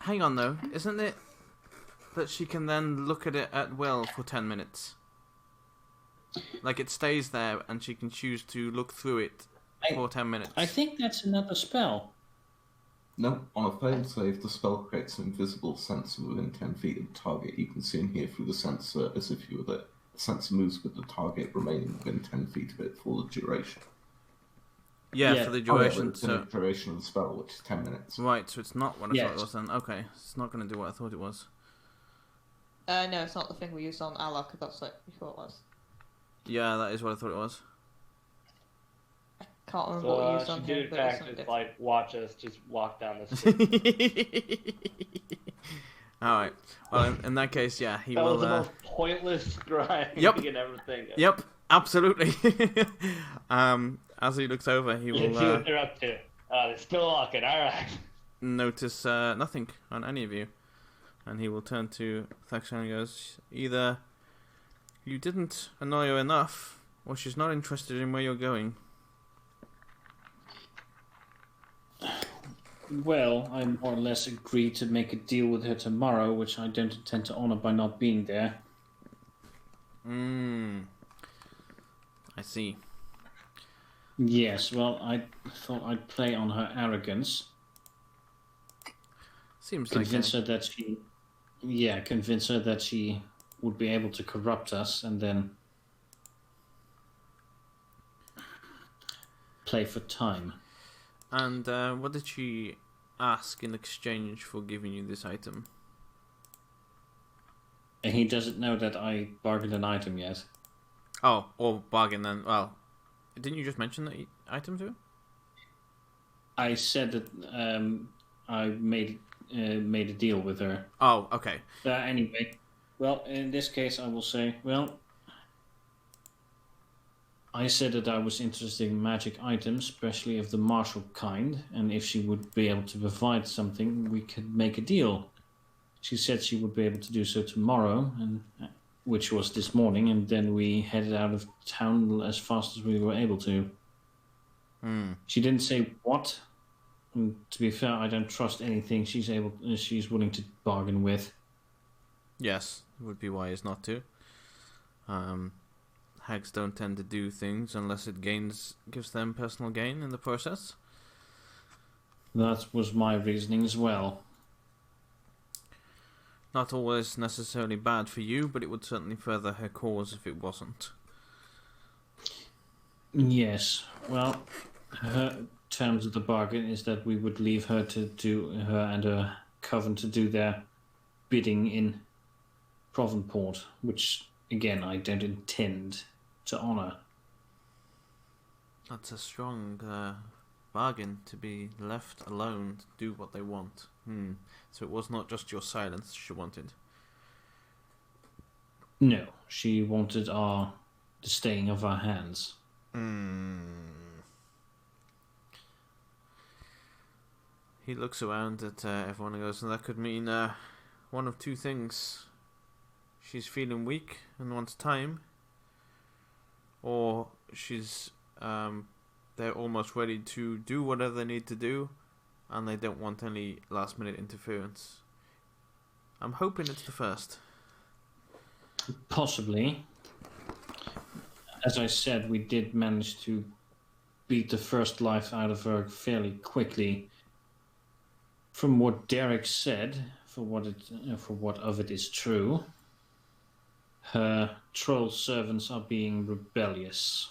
hang on though, isn't it that she can then look at it at will for 10 minutes? Like it stays there, and she can choose to look through it for 10 minutes. I think that's another spell. No, on a failed save, the spell creates an invisible sensor within 10 feet of the target. You can see and hear through the sensor as if you were there. The sensor moves with the target remaining within 10 feet of it for the duration. Yeah, for the duration. It's the duration of the spell, which is 10 minutes. Right, so it's not what I thought it Yes. was then. Okay, it's not going to do what I thought it was. No, it's not the thing we used on Alok, that's what we thought it was. Yeah, that is what I thought it was. Can't remember So what we used she on did him, in but it was fact something just different. like watch us just walk down the street. Alright, well, in that case, yeah, he That will. was the most pointless scrying Yep. you can ever think of. Yep, absolutely. As he looks over, he You can see will what they're up to. They're still walking, alright. notice nothing on any of you. And he will turn to Thexan and goes, either you didn't annoy her enough, or she's not interested in where you're going. Well, I more or less agreed to make a deal with her tomorrow, which I don't intend to honor by not being there. I see. Yes, well, I thought I'd play on her arrogance. Seems like Convince her that she... Yeah, convince her that she would be able to corrupt us and then play for time. And what did she ask in exchange for giving you this item? And he doesn't know that I bargained an item yet. Oh, or bargain then. Well, didn't you just mention the item to her? I said that I made a deal with her. Oh, okay. Anyway, well, in this case, I will say, well, I said that I was interested in magic items, especially of the martial kind, and if she would be able to provide something, we could make a deal. She said she would be able to do so tomorrow, and which was this morning, and then we headed out of town as fast as we were able to. She didn't say what. And to be fair, I don't trust anything she's willing to bargain with. Yes, it would be wise not to. Hags don't tend to do things unless it gives them personal gain in the process. That was my reasoning as well. Not always necessarily bad for you, but it would certainly further her cause if it wasn't. Yes. Well, her terms of the bargain is that we would leave her and her coven to do their bidding in Provenport, which again I don't intend to honour. That's a strong bargain, to be left alone to do what they want. So it was not just your silence she wanted. No, she wanted the staying of our hands. He looks around at everyone and goes, and that could mean one of two things. She's feeling weak and wants time, or they're almost ready to do whatever they need to do, and they don't want any last minute interference. I'm hoping it's the first. Possibly. As I said, we did manage to beat the first life out of her fairly quickly. From what Derek said, for what of it is true, her troll servants are being rebellious.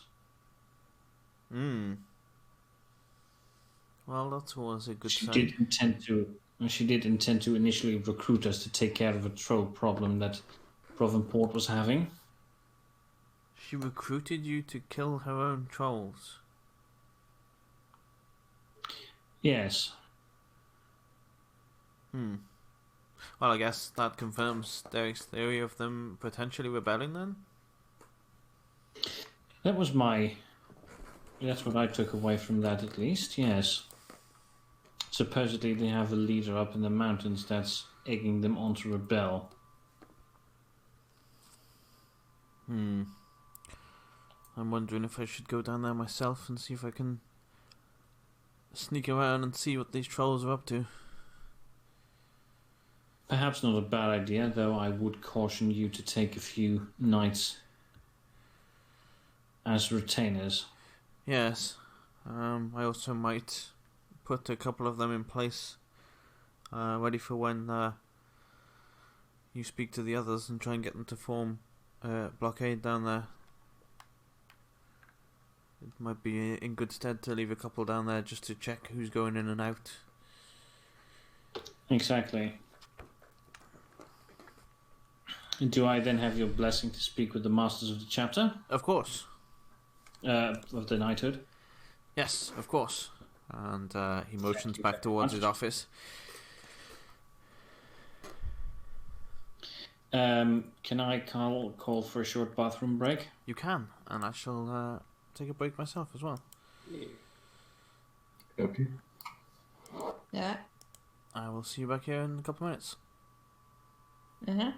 Well, that's always a good sign. She did intend to initially recruit us to take care of a troll problem that Provenport was having. She recruited you to kill her own trolls. Yes. Well, I guess that confirms Derek's theory of them potentially rebelling then? That's what I took away from that, at least, yes. Supposedly they have a leader up in the mountains that's egging them on to rebel. I'm wondering if I should go down there myself and see if I can sneak around and see what these trolls are up to. Perhaps not a bad idea, though I would caution you to take a few knights as retainers. Yes. I also might put a couple of them in place, ready for when you speak to the others and try and get them to form a blockade down there. It might be in good stead to leave a couple down there just to check who's going in and out. Exactly. Do I then have your blessing to speak with the masters of the chapter? Of course. Of the knighthood? Yes, of course. And he motions back towards his office. Can I call for a short bathroom break? You can, and I shall take a break myself as well. Okay. Yeah. I will see you back here in a couple of minutes. Mm-hmm.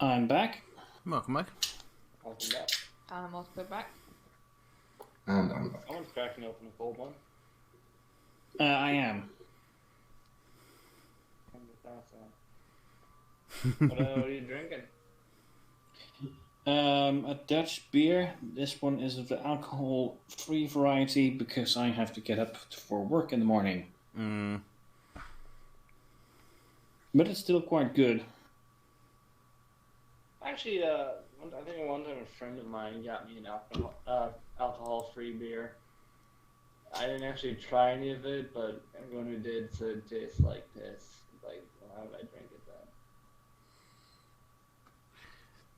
I'm back. Welcome back. Welcome back. And I'm also back. And I'm back. Someone's cracking open a cold one. I am. What are you drinking? A Dutch beer. This one is of the alcohol-free variety because I have to get up for work in the morning. Mm. But it's still quite good. Actually, I think one time a friend of mine got me an alcohol-free beer. I didn't actually try any of it, but everyone who did said it tastes like piss. Like, why would I drink it then?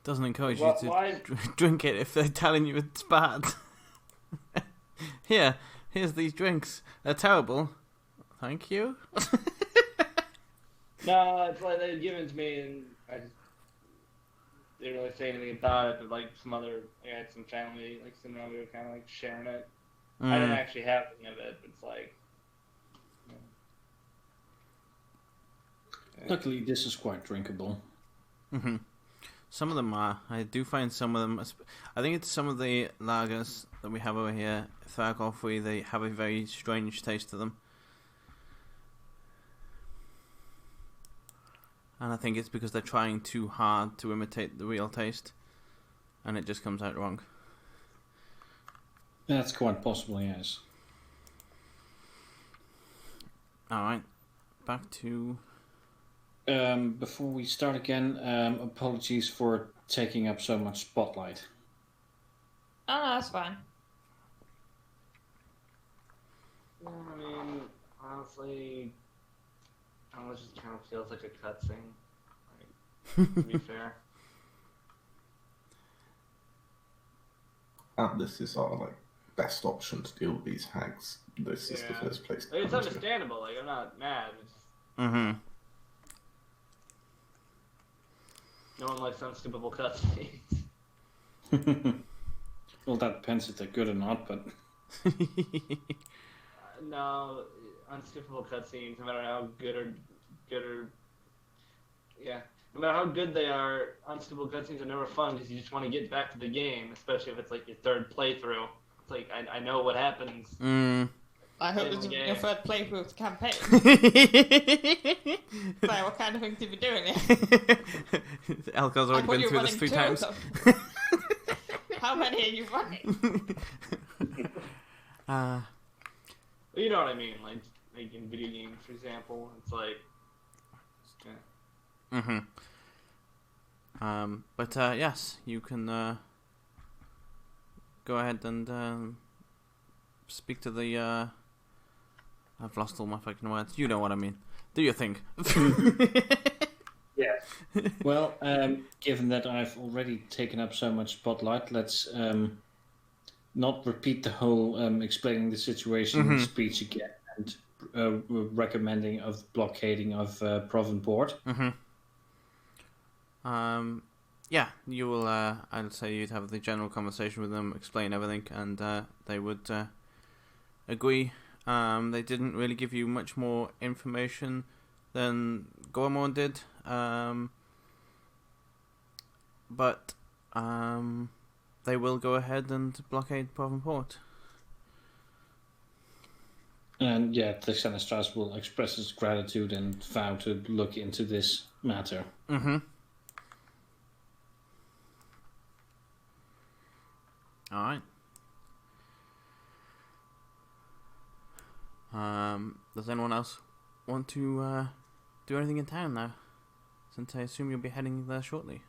Doesn't encourage Why- you to why- drink it if they're telling you it's bad. Here's these drinks. They're terrible. Thank you. No, it's like they'd given it to me, and I just didn't really say anything about it. But like I had some family, like some we were kind of like sharing it. I didn't actually have any of it, but it's like. Luckily, this is quite drinkable. Mm-hmm. Some of them are. I do find some of them. I think it's some of the lagers that we have over here. If they're alcohol-free, they have a very strange taste to them. And I think it's because they're trying too hard to imitate the real taste, and it just comes out wrong. That's quite possible, yes. Alright, back to... Before we start again, apologies for taking up so much spotlight. Oh, no, that's fine. I mean, honestly, it just kind of feels like a cutscene. Like, to be fair. And this is our best option to deal with these hags. This is the Yeah. first place to Like, it's come to. understandable. Like, I'm not mad. It's just, Mm-hmm. no one likes unskippable cutscenes. Well, that depends if they're good or not, but... No, unskippable cutscenes, no matter how good or yeah, no matter how good they are, unskippable cutscenes are never fun because you just want to get back to the game, especially if it's like your third playthrough. It's like I know what happens. Mm. I hope Same this isn't game. your third playthrough of the campaign. So, what kind of things have you been doing here? Elko's I already thought been you were through this running 3 two of times. them. How many are you running? Well, you know what I mean, like in video games, for example, it's like. Yeah. Mm-hmm. But yes, you can go ahead and speak to the. I've lost all my fucking words. You know what I mean. Do your thing. Yeah. Well, given that I've already taken up so much spotlight, let's not repeat the whole explaining the situation speech again and recommending of blockading of Provenport. Mm-hmm. Yeah, you will. I'd say you'd have the general conversation with them, explain everything, and they would agree. They didn't really give you much more information than Gormon did, but they will go ahead and blockade Provenport. And yeah, the Senestras will express its gratitude and vow to look into this matter. Mm-hmm. All right. Does anyone else want to do anything in town now? Since I assume you'll be heading there shortly.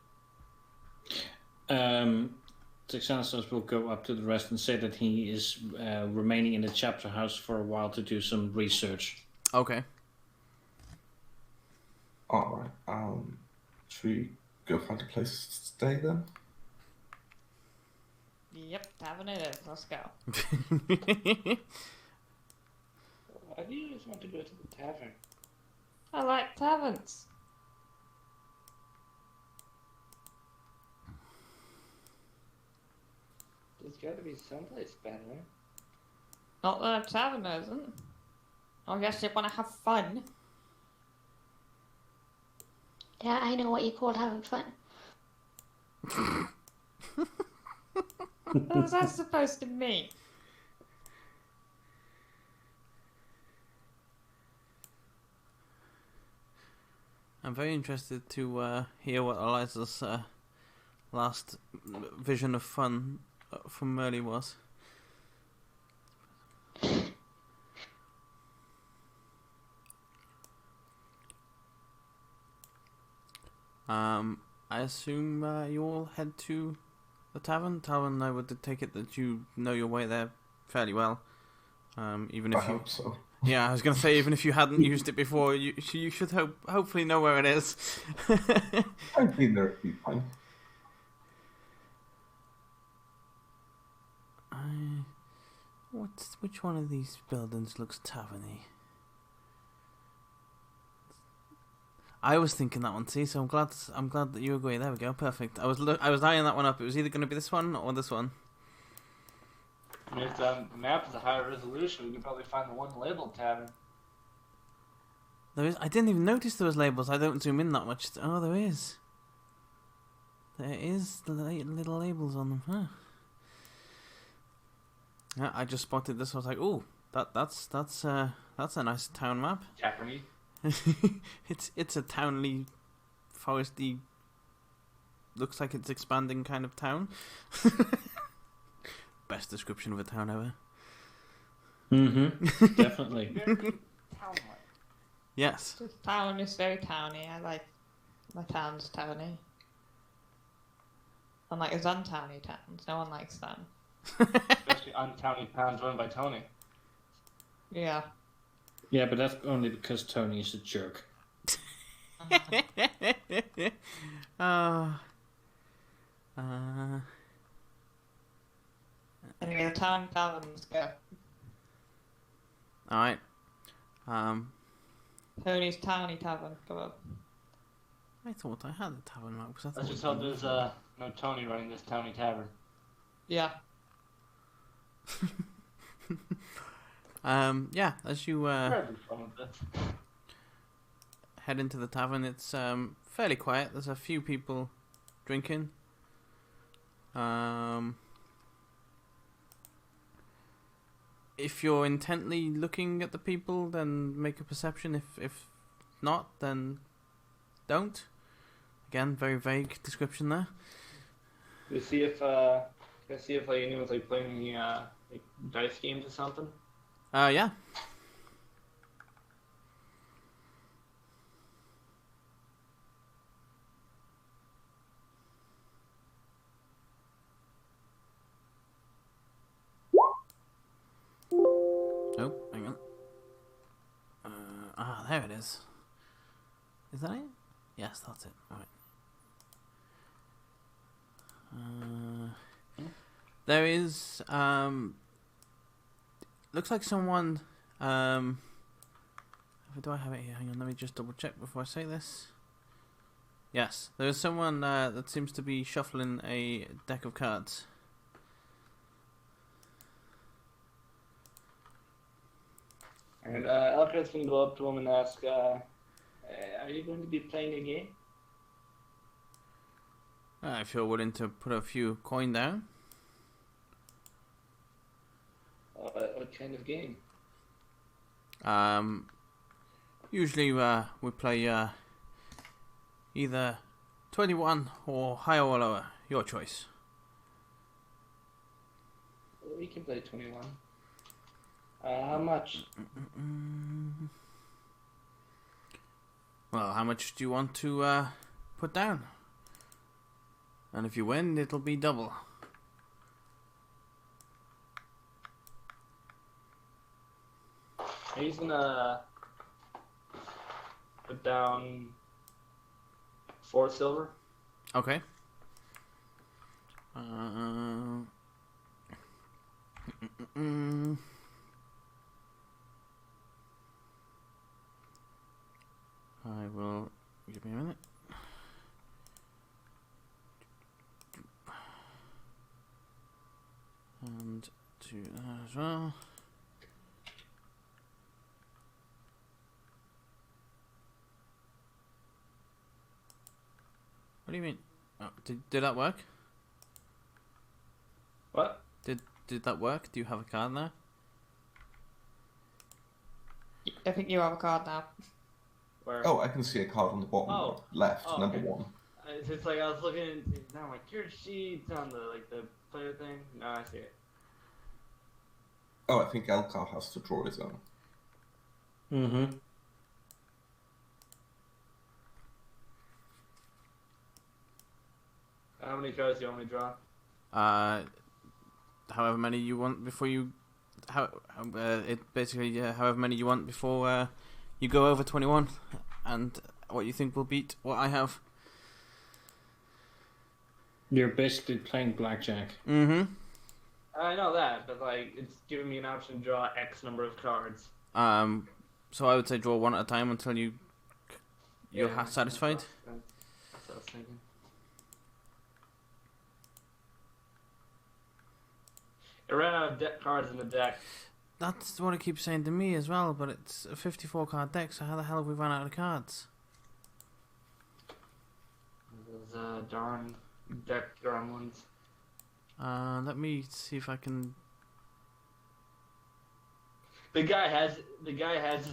Texanos will go up to the rest and say that he is remaining in the chapter house for a while to do some research. Okay. Alright, should we go find a place to stay then? Yep, tavern it is. Let's go. Why do you just want to go to the tavern? I like taverns. There's got to be someplace better. Not that a tavern isn't. I guess you want to have fun. Yeah, I know what you call having fun. What was that supposed to mean? I'm very interested to hear what Eliza's last vision of fun from Merle was. I assume you all head to the tavern. Talon, I would take it that you know your way there fairly well. Even if I you, hope so. yeah, I was gonna say even if you hadn't used it before, you should hopefully know where it is. I've been there a few times. Which one of these buildings looks taverny? I was thinking that one too, so I'm glad that you agree. There we go, perfect. I was eyeing that one up. It was either going to be this one or this one. I mean, if the map is a higher resolution, we can probably find the one labeled tavern. There is. I didn't even notice there was labels. I don't zoom in that much. Oh, there is. There is the little labels on them. Huh. Yeah, I just spotted this. I was like, "Oh, that's a nice town map." Taverny. It's a townly, foresty. Looks like it's expanding kind of town. Best description of a town ever. Mm-hmm. Definitely. Town-like. Yes. The town is very towny. I like my town's towny. Unlike his untowny towns, no one likes them. Especially untowny towns run by Tony. Yeah. Yeah, but that's only because Tony is a jerk. Anyway, the town taverns go. Alright. Tony's Towny Tavern, go up. I thought I had a tavern map. Because I Let's thought just hope there's no Tony running this Towny Tavern. Yeah. Yeah, as you Where have fun with this? head into the tavern, it's fairly quiet. There's a few people drinking. If you're intently looking at the people, then make a perception. If not, then don't. Again, very vague description there. Let's see if like anyone's like playing any like dice games or something. Yeah. Oh, hang on. There it is. Is that it? Yes, that's it. Alright. There is, looks like someone, do I have it here? Hang on, let me just double check before I say this. Yes, there is someone that seems to be shuffling a deck of cards. And Alfred's gonna go up to him and ask, "Are you going to be playing a game?" If you're willing to put a few coin down. What kind of game? Usually we play either 21 or higher or lower. Your choice. We can play 21. How much? Well, how much do you want to put down? And if you win, it'll be double. He's gonna put down 4 silver. Okay. I will. Give me a minute. And do that as well. What do you mean? Oh, did that work? What? Did that work? Do you have a card now? I think you have a card now. Where? Oh, I can see a card on the bottom left, Oh, number okay. 1. It's just like I was looking into now my character sheets on the player thing. No, I see it. Oh, I think Elkar has to draw his own. Mm-hmm. How many cards do you want me to draw? However many you want before you, however many you want before you go over 21, and what you think will beat what I have. You're basically playing blackjack. Mm-hmm. I know that, but like it's giving me an option to draw X number of cards. So I would say draw one at a time until you're Yeah, satisfied. That's what I was thinking. I ran out of cards in the deck. That's what it keeps saying to me as well, but it's a 54 card deck, so how the hell have we run out of cards? Those darn deck gremlins. Let me see if I can... The guy has his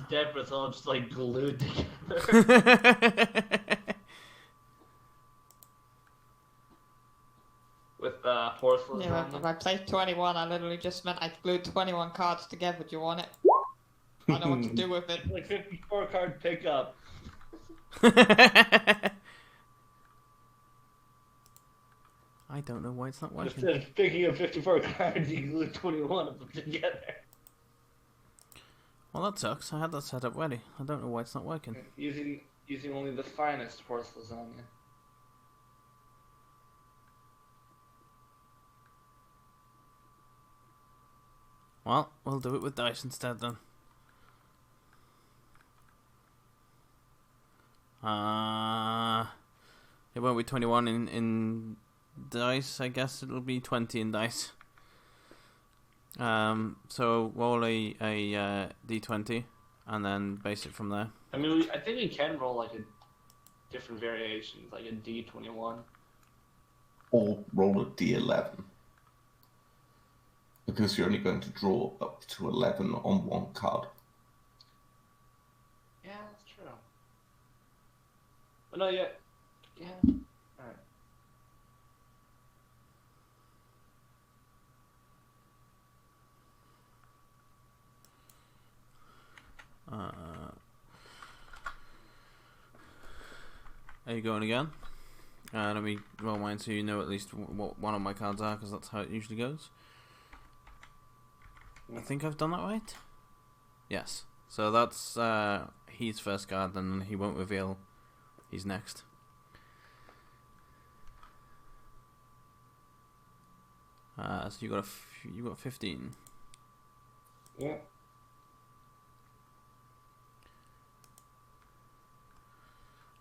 deck, but it's all just like glued together. With horseless Yeah, on if them. I played 21, I literally just meant I glued 21 cards together. Do you want it? I know what to do with it. Like 54 card pickup. I don't know why it's not working. Instead of picking up 54 cards, you glue 21 of them together. Well, that sucks. I had that set up ready. I don't know why it's not working. Using only the finest horse lasagna. Well, we'll do it with dice instead then. It won't be 21 in dice. I guess it'll be 20 in dice. So roll a d20 and then base it from there. I mean, I think we can roll like a different variations, like a D21. Or roll a d11. Because you're only going to draw up to 11 on one card. Yeah, that's true. But no, yeah. Alright. Are you going again? Let me roll mine so you know at least what one of my cards are, because that's how it usually goes. I think I've done that right. Yes. So that's his first card, and he won't reveal he's next. So you got 15. Yeah.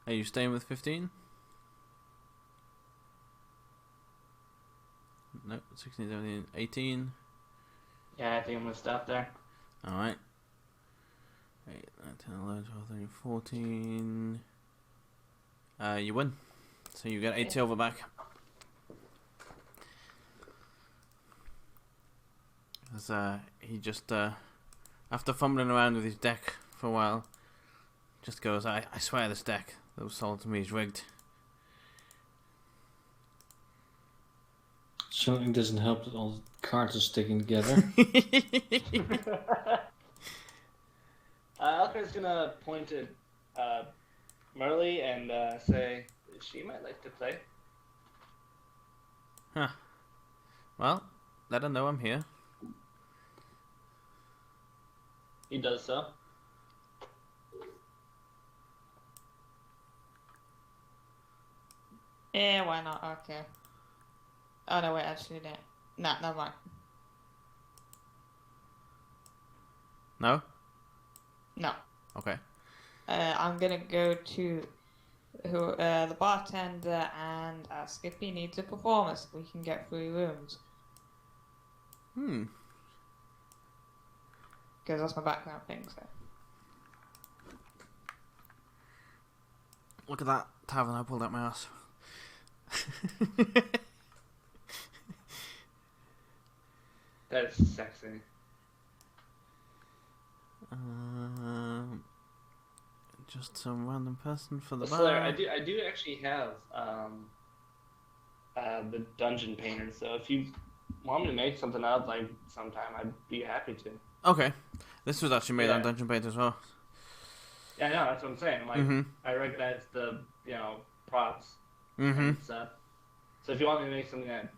Are you staying with 15? No, 16, 17, 18. Yeah, I think I'm gonna stop there. Alright. 8, 9, 10, 11, 12, 13, 14. You win. So you get 8 silver back. As he just, after fumbling around with his deck for a while, just goes, I swear this deck that was sold to me is rigged. Something doesn't help that all the cards are sticking together. Alker's gonna point at Merle and say she might like to play. Huh. Well, let her know I'm here. He does so. Yeah, why not? Okay. Oh no, wait, actually, no. Nah, never mind. No? No. Okay. I'm gonna go to the bartender and ask if he needs a performer so we can get free rooms. Because that's my background thing, so. Look at that tavern I pulled out my ass. That's sexy. Just some random person for the Slayer, bar. I do actually have the dungeon painter. So if you want me to make something up, like sometime, I'd be happy to. Okay, this was actually made on Yeah. Dungeon Paint as well. Yeah, I know, that's what I'm saying. Like, I recognize the, props and stuff. So if you want me to make something that,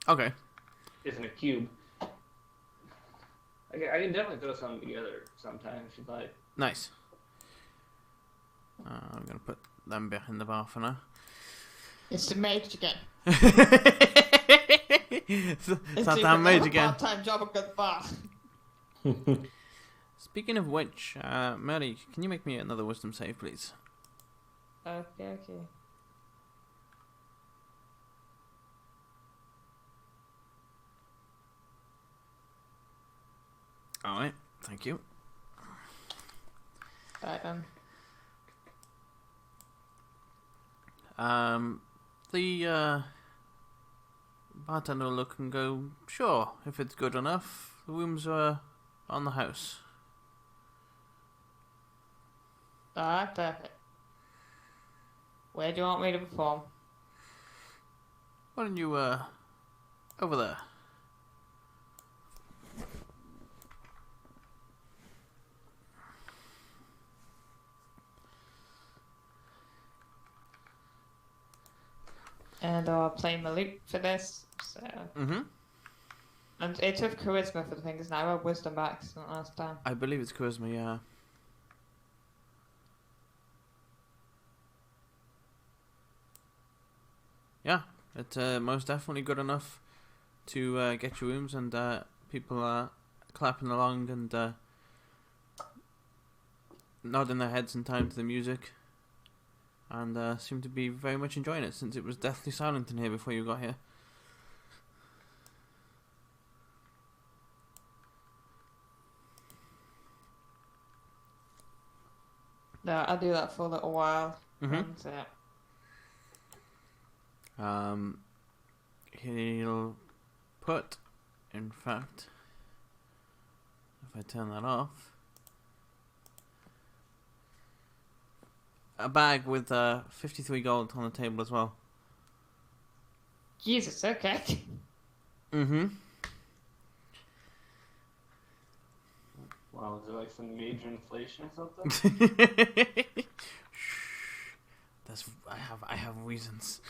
Okay. isn't a cube, I can definitely throw something together sometime if you'd like. Nice. I'm gonna put them behind the bar for now. It's the mage again. It's not that mage again. Part-time job at the bar. Speaking of which, Mary, can you make me another wisdom save, please? Okay. Alright, thank you. Right then. The bartender will look and go, sure, if it's good enough. The rooms are on the house. Alright, perfect. Where do you want me to perform? Why don't you, over there? And I'll play my lute for this. So. And it took charisma for the things now. I have wisdom back since last time. I believe it's charisma, yeah. Yeah, it's most definitely good enough to get your rooms, and people are clapping along and nodding their heads in time to the music, and seem to be very much enjoying it, since it was deathly silent in here before you got here. No, I'll do that for a little while. And, he'll put, in fact, if I turn that off, a bag with 53 gold on the table as well. Jesus, okay. Wow, is there like some major inflation or something? That's I have reasons.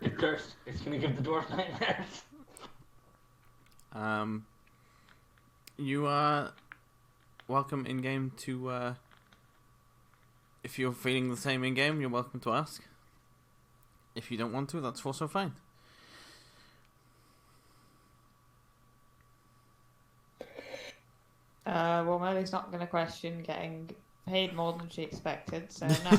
You're cursed. It's gonna give the dwarf nightmares. You are welcome in game to. If you're feeling the same in game, you're welcome to ask. If you don't want to, that's also fine. Well, Melly's not going to question getting paid more than she expected, so no.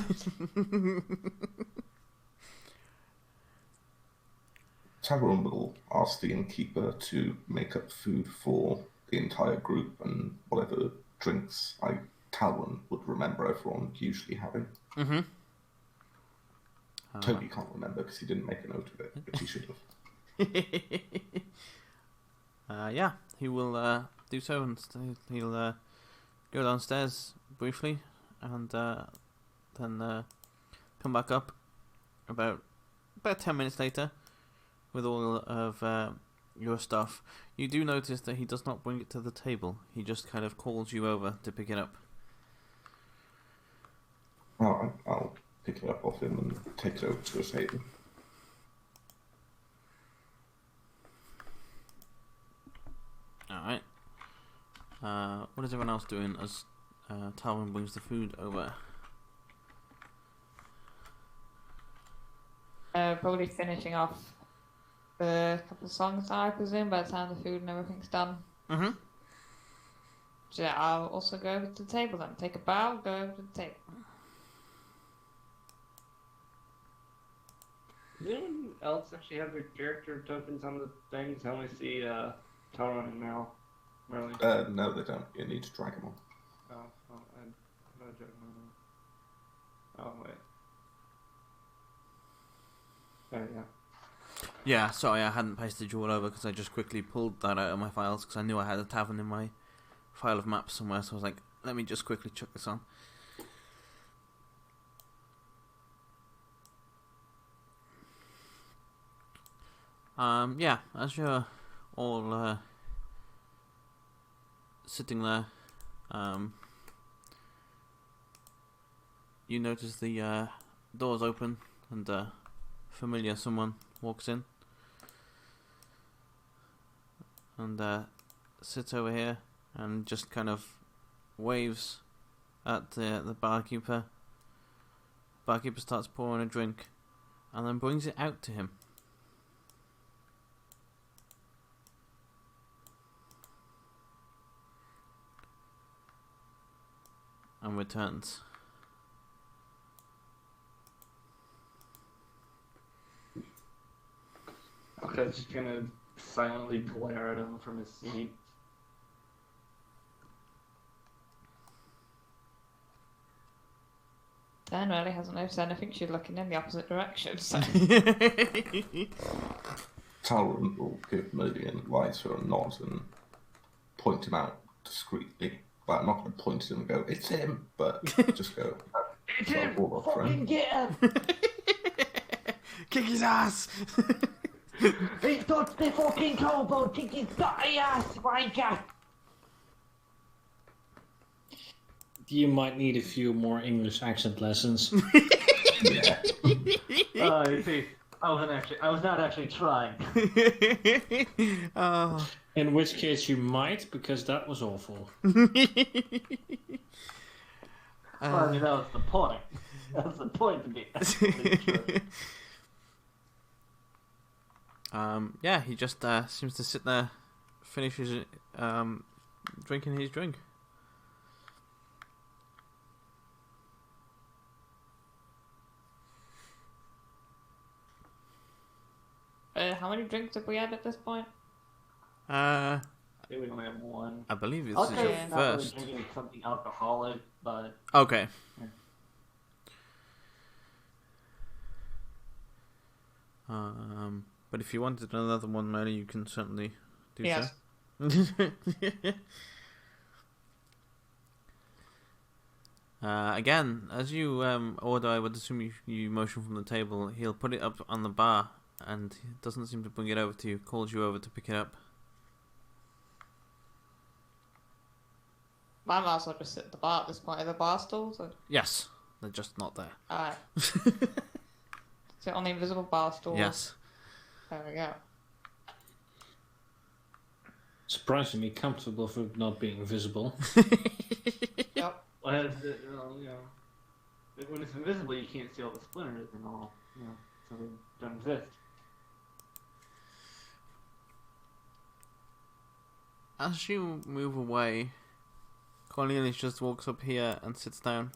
Tavern will ask the innkeeper to make up food for the entire group and whatever drinks Talon would remember everyone usually having. Toby can't remember because he didn't make a note of it, but he should have. Yeah, he will do so, and he'll go downstairs briefly, and then come back up about 10 minutes later with all of your stuff. You do notice that he does not bring it to the table. He just kind of calls you over to pick it up. Alright, I'll pick it up off him and take it over to his table. Alright. What is everyone else doing as Talwyn brings the food over? Probably finishing off the couple of songs now, I presume, by the time the food and everything's done. So yeah, I'll also go over to the table then. Take a bow, go over to the table. Does anyone else actually have their character tokens on the things? I only see Tauron and Merle. No, they don't. You need to drag them on. Oh, well, I joke about Oh wait. There you go. Yeah, sorry, I hadn't pasted you all over because I just quickly pulled that out of my files because I knew I had a tavern in my file of maps somewhere, so I was like, let me just quickly chuck this on. Yeah, as you're all sitting there, you notice the doors open and a familiar someone walks in and sits over here and just kind of waves at the barkeeper. Barkeeper starts pouring a drink and then brings it out to him. And returns. Okay, just gonna silently glare at him from his seat. Dan really hasn't noticed anything. She's looking in the opposite direction. So. Talon will give Meridian Lighter a nod and point him out discreetly. Well, I'm not going to point at him and go, it's him, but just go, It's "So, him! all our Fucking friend." get him! Kick his ass! He touched the fucking kobold! Kick his dirty ass, wanker! You might need a few more English accent lessons. Yeah. You see, I was not actually trying. Oh. In which case you might, because that was awful. Well, I mean, that was the point. That was the point to be actually true. Yeah, he just seems to sit there, finishes drinking his drink. How many drinks have we had at this point? I think we only have one. I believe this I'll is say your it's not really first. drinking something alcoholic, but Okay. Yeah. But if you wanted another one, Mary, you can certainly do Yes. so. Again, as you order, I would assume you motion from the table. He'll put it up on the bar, and he doesn't seem to bring it over to you. Calls you over to pick it up. I might as well just sit at the bar at this point. Are the bar stools? Or... Yes, they're just not there. Alright. Sit on the invisible bar stool. Yes. There we go. Surprisingly comfortable for not being visible. Yep. when it's invisible, you can't see all the splinters and all. So they don't exist. As you move away, Cornelius just walks up here and sits down.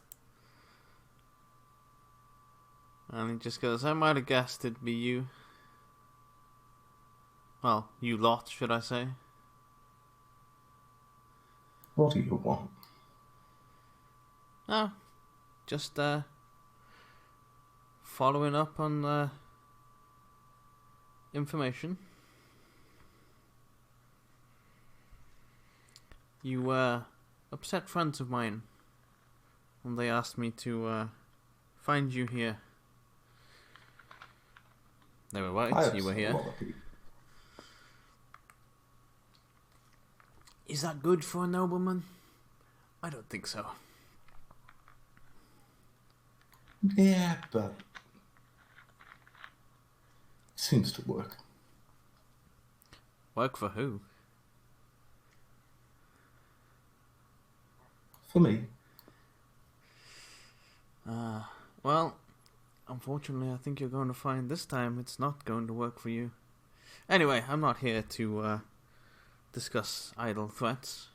And he just goes, I might have guessed it'd be you. Well, you lot, should I say. What do you want? Oh, just following up on information. You were upset friends of mine, and they asked me to find you here. They were right, you were here. Is that good for a nobleman? I don't think so. Yeah, but seems to work. Work for who? For me. Well, unfortunately, I think you're going to find this time it's not going to work for you. Anyway, I'm not here to discuss idle threats.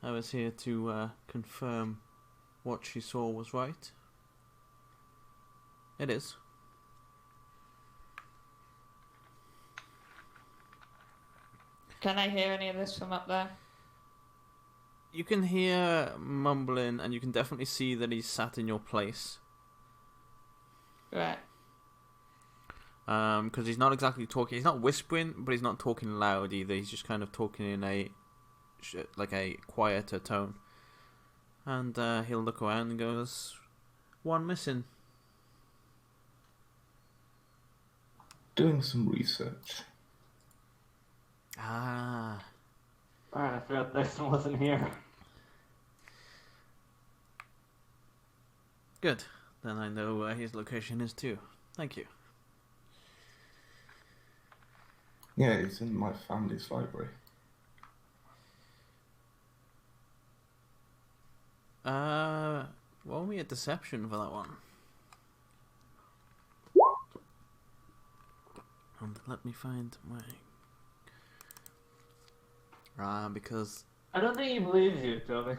I was here to confirm what she saw was right. It is. Can I hear any of this from up there? You can hear mumbling, and you can definitely see that he's sat in your place. Right. Because he's not exactly talking. He's not whispering, but he's not talking loud either. He's just kind of talking in a quieter tone. And he'll look around and go, "There's one missing." Doing some research. Ah. Alright, I forgot this one wasn't here. Good. Then I know where his location is too. Thank you. Yeah, it's in my family's library. Roll me a deception for that one. And let me find my... because I don't think he believes you, Toby.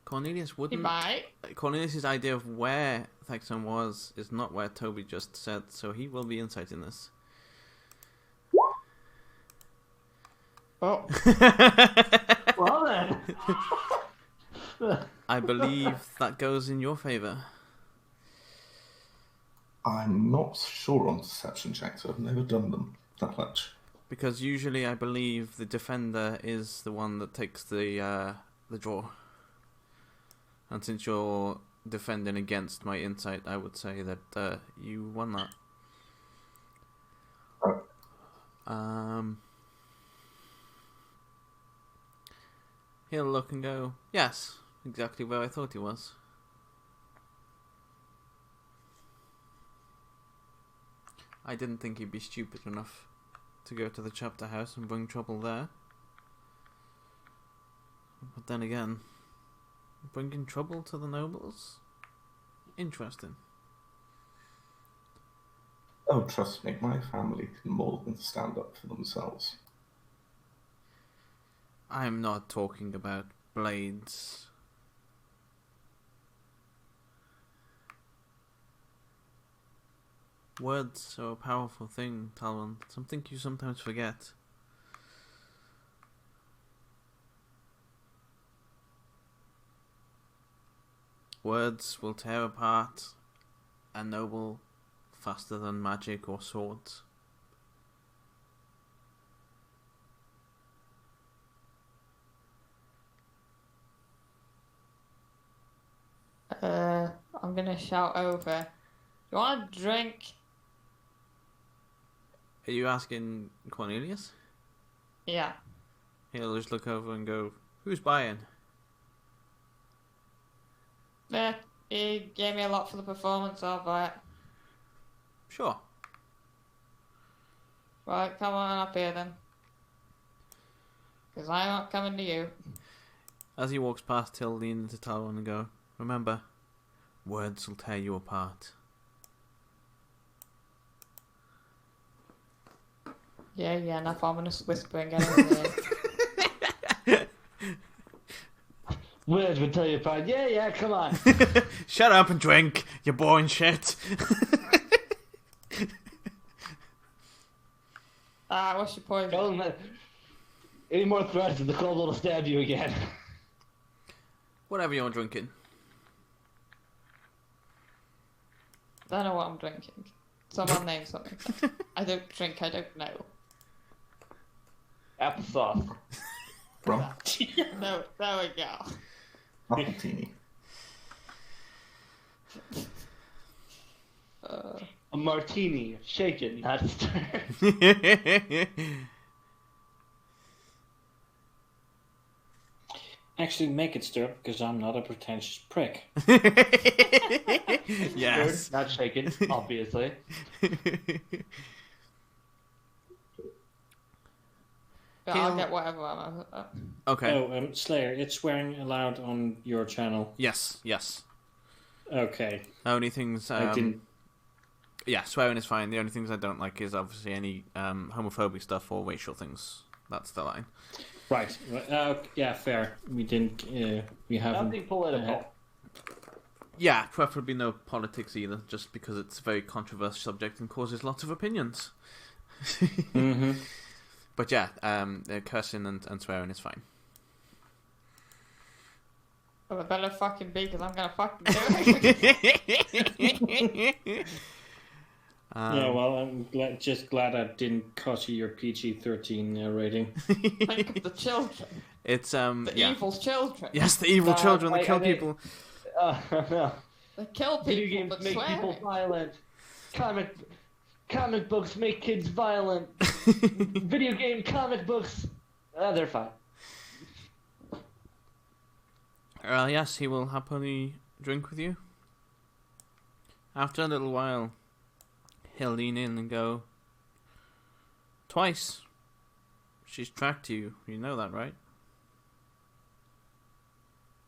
Cornelius He wouldn't... might. Cornelius's idea of where Thexon was is not where Toby just said, so he will be inciting this. Oh. Well then. I believe that goes in your favour. I'm not sure on deception checks. I've never done them that much. Because usually I believe the defender is the one that takes the draw. And since you're defending against my insight, I would say that you won that. He'll look and go, "Yes, exactly where I thought he was." I didn't think he'd be stupid enough to go to the chapter house and bring trouble there. But then again, bringing trouble to the nobles? Interesting. Oh, trust me, my family can more than stand up for themselves. I'm not talking about blades. Words are a powerful thing, Talon. Something you sometimes forget. Words will tear apart a noble faster than magic or swords. I'm gonna shout over. You want a drink? Are you asking Cornelius? Yeah. He'll just look over and go, "Who's buying?" Yeah, he gave me a lot for the performance, I'll buy it. Sure. Right, come on up here then. Because I'm not coming to you. As he walks past, he'll lean into Talon and go, "Remember, words will tear you apart." Yeah, enough ominous whispering getting in here. Words would tell you apart. Yeah, come on. Shut up and drink, you boring shit. What's your point? Tell them any more threats and the kobold will stab you again. Whatever you're drinking. Don't know what I'm drinking. Someone name something. I don't drink, I don't know. Applesauce. Rum. No, there we go. Appletini. A martini, shaken, not stirred. Actually, make it stir because I'm not a pretentious prick. Yes. Stirred, not shaken, obviously. But I'll get whatever I'm Okay. Oh, Slayer, it's swearing allowed on your channel. Yes. Okay. Only things... I didn't... Yeah, swearing is fine. The only things I don't like is obviously any homophobic stuff or racial things. That's the line. Right. Yeah, fair. We didn't... we haven't... Nothing political. Yeah, preferably no politics either, just because it's a very controversial subject and causes lots of opinions. Mm-hmm. But yeah, cursing and swearing is fine. Well, it better fucking be, because I'm gonna fucking do it. Yeah, well, I'm just glad I didn't cost you your PG-13 rating. Think of the children. It's The evil children. Yes, the evil children that kill think- people. No. They kill people, Video games but make swearing. people violent. Comic books make kids violent. Video game comic books, they're fine. Yes, he will happily drink with you. After a little while, he'll lean in and go, "Twice. She's tracked you. You know that, right?"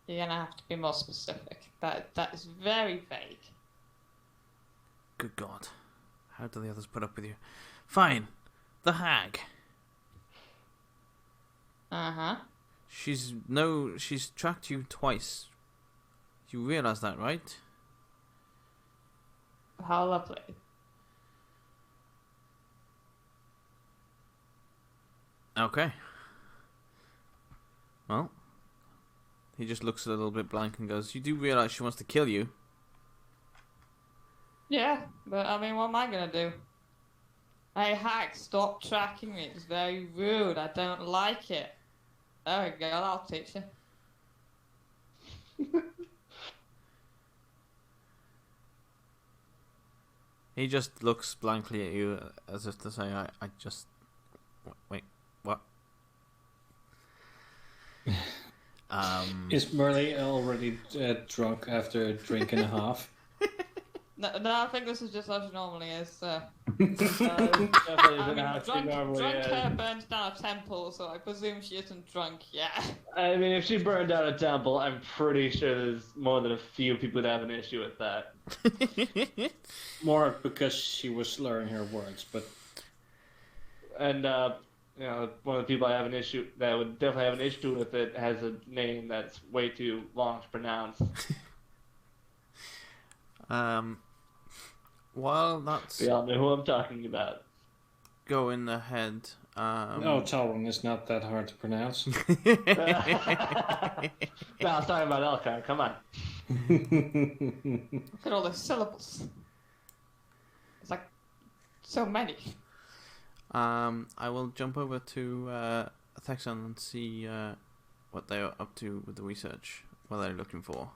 You're gonna have to be more specific. That is very vague. Good God. How do the others put up with you? Fine. The hag. Uh-huh. She's tracked you twice. You realize that, right? How lovely. Okay. Well, he just looks a little bit blank and goes, "You do realize she wants to kill you?" Yeah, but I mean, what am I gonna do? Hey, hack, stop tracking me. It's very rude. I don't like it. There we go. I'll teach you. He just looks blankly at you as if to say, I just... Wait, what? Is Merle already drunk after a drink and a half? No, I think this is just how she normally is. So. Definitely I isn't mean, how she drunk normally hair is. burns down a temple, so I presume she isn't drunk yet. I mean, if she burned down a temple, I'm pretty sure there's more than a few people that have an issue with that. More because she was slurring her words, but... And, one of the people I have an issue that would definitely have an issue with it has a name that's way too long to pronounce. While that's We all know who I'm talking about. going ahead... No, Talron is not that hard to pronounce. No, I was talking about Elkhart. Come on. Look at all the syllables. It's like so many. I will jump over to Thexon and see what they are up to with the research, what they're looking for.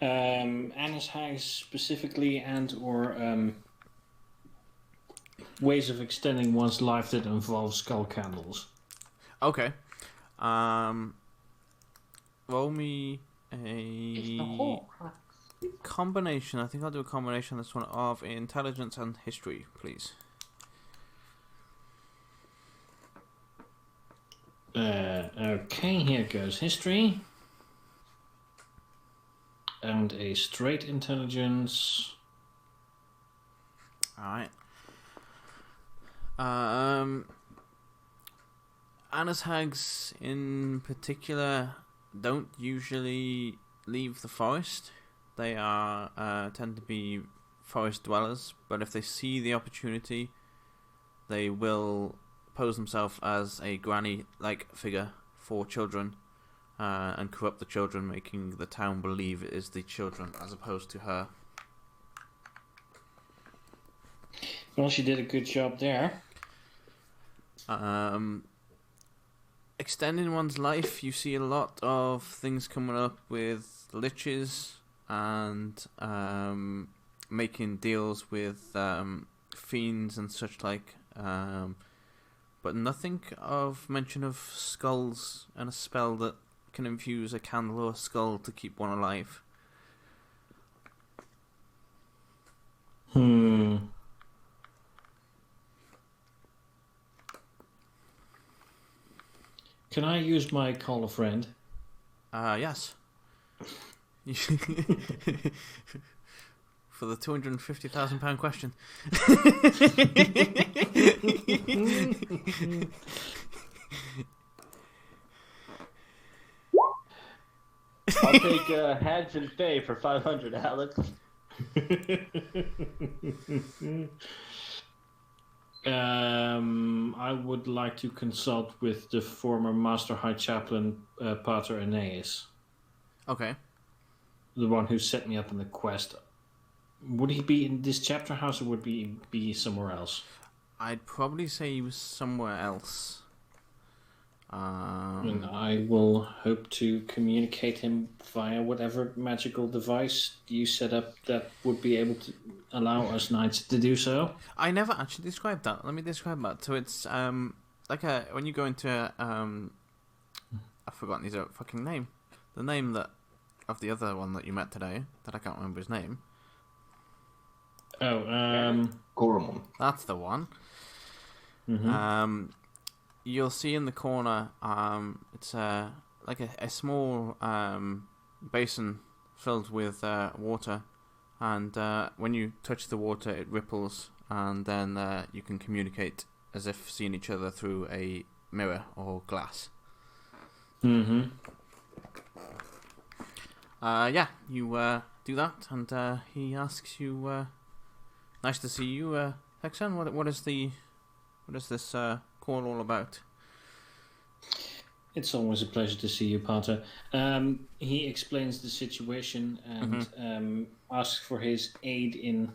Anna's hags specifically, and or ways of extending one's life that involve skull candles. Okay. Roll me It's the a whole crux. combination. I think I'll do a combination on this one of intelligence and history, please. Okay, here goes history. And a straight intelligence. Alright. Anna's hags in particular don't usually leave the forest. They are tend to be forest dwellers, but if they see the opportunity, they will pose themselves as a granny-like figure for children and corrupt the children, making the town believe it is the children as opposed to her. Well, she did a good job there. Extending one's life, you see a lot of things coming up with liches and making deals with fiends and such like, but nothing of mention of skulls and a spell that can infuse a candle or a skull to keep one alive. Can I use my call a friend? Yes. For the £250,000 question. I'll take Hags and Faye for 500, Alex. I would like to consult with the former Master High Chaplain, Pater Aeneas. Okay. The one who set me up on the quest. Would he be in this chapter house or would he be somewhere else? I'd probably say he was somewhere else. And I will hope to communicate him via whatever magical device you set up that would be able to allow us knights to do so. I never actually described that. Let me describe that. So it's like when you go into I've forgotten his fucking name. The name of the other one that you met today that I can't remember his name. Goromon. That's the one. Mm-hmm. You'll see in the corner, it's like a small basin filled with water, and when you touch the water, it ripples, and then you can communicate as if seeing each other through a mirror or glass. Mm-hmm. Yeah, you do that, and he asks you, "Nice to see you, Hexen. What is this call all about?" It's always a pleasure to see you, Pater. He explains the situation and asks for his aid in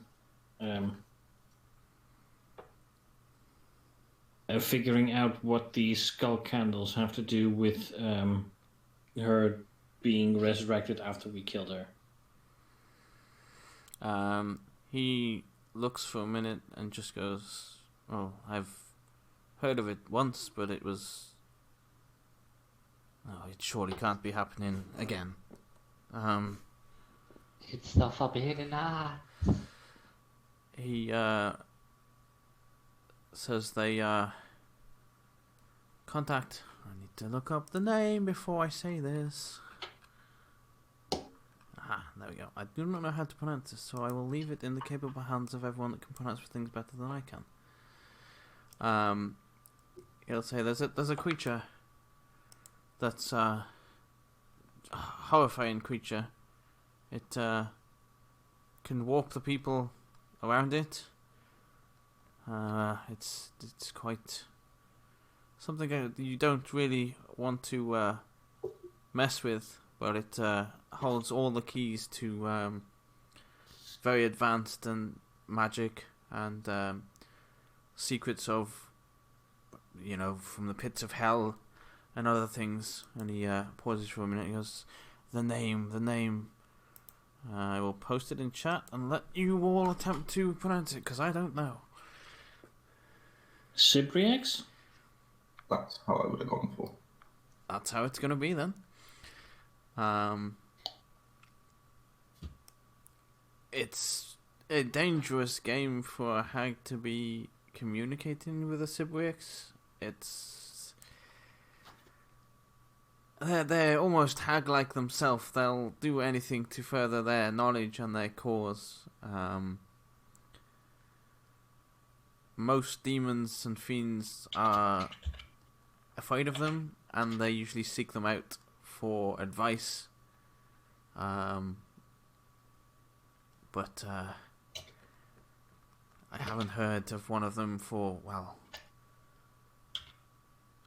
figuring out what these skull candles have to do with her being resurrected after we killed her. He looks for a minute and just goes, "Oh, I've heard of it once, but it was... Oh, it surely can't be happening again." It's the forbidden art. He says they contact... I need to look up the name before I say this. Aha, there we go. I do not know how to pronounce this, so I will leave it in the capable hands of everyone that can pronounce things better than I can. He'll say there's a creature that's a horrifying creature. It can warp the people around it. It's quite something you don't really want to mess with, but it holds all the keys to very advanced and magic and secrets of, from the pits of hell and other things. And he pauses for a minute. He goes, the name. I will post it in chat and let you all attempt to pronounce it, because I don't know. Cypriax? That's how I would have gone for. That's how it's going to be then. It's a dangerous game for a hag to be communicating with a Cypriax. They're almost hag-like themselves. They'll do anything to further their knowledge and their cause. Most demons and fiends are afraid of them, and they usually seek them out for advice. But I haven't heard of one of them for,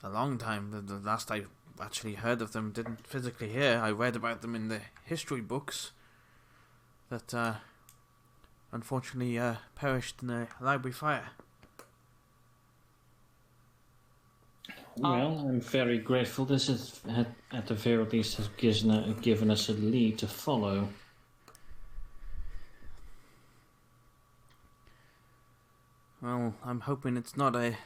a long time. The last I actually heard of them didn't physically hear. I read about them in the history books that unfortunately perished in a library fire. Well, I'm very grateful. This is, at the very least, has given us a lead to follow. Well, I'm hoping it's not a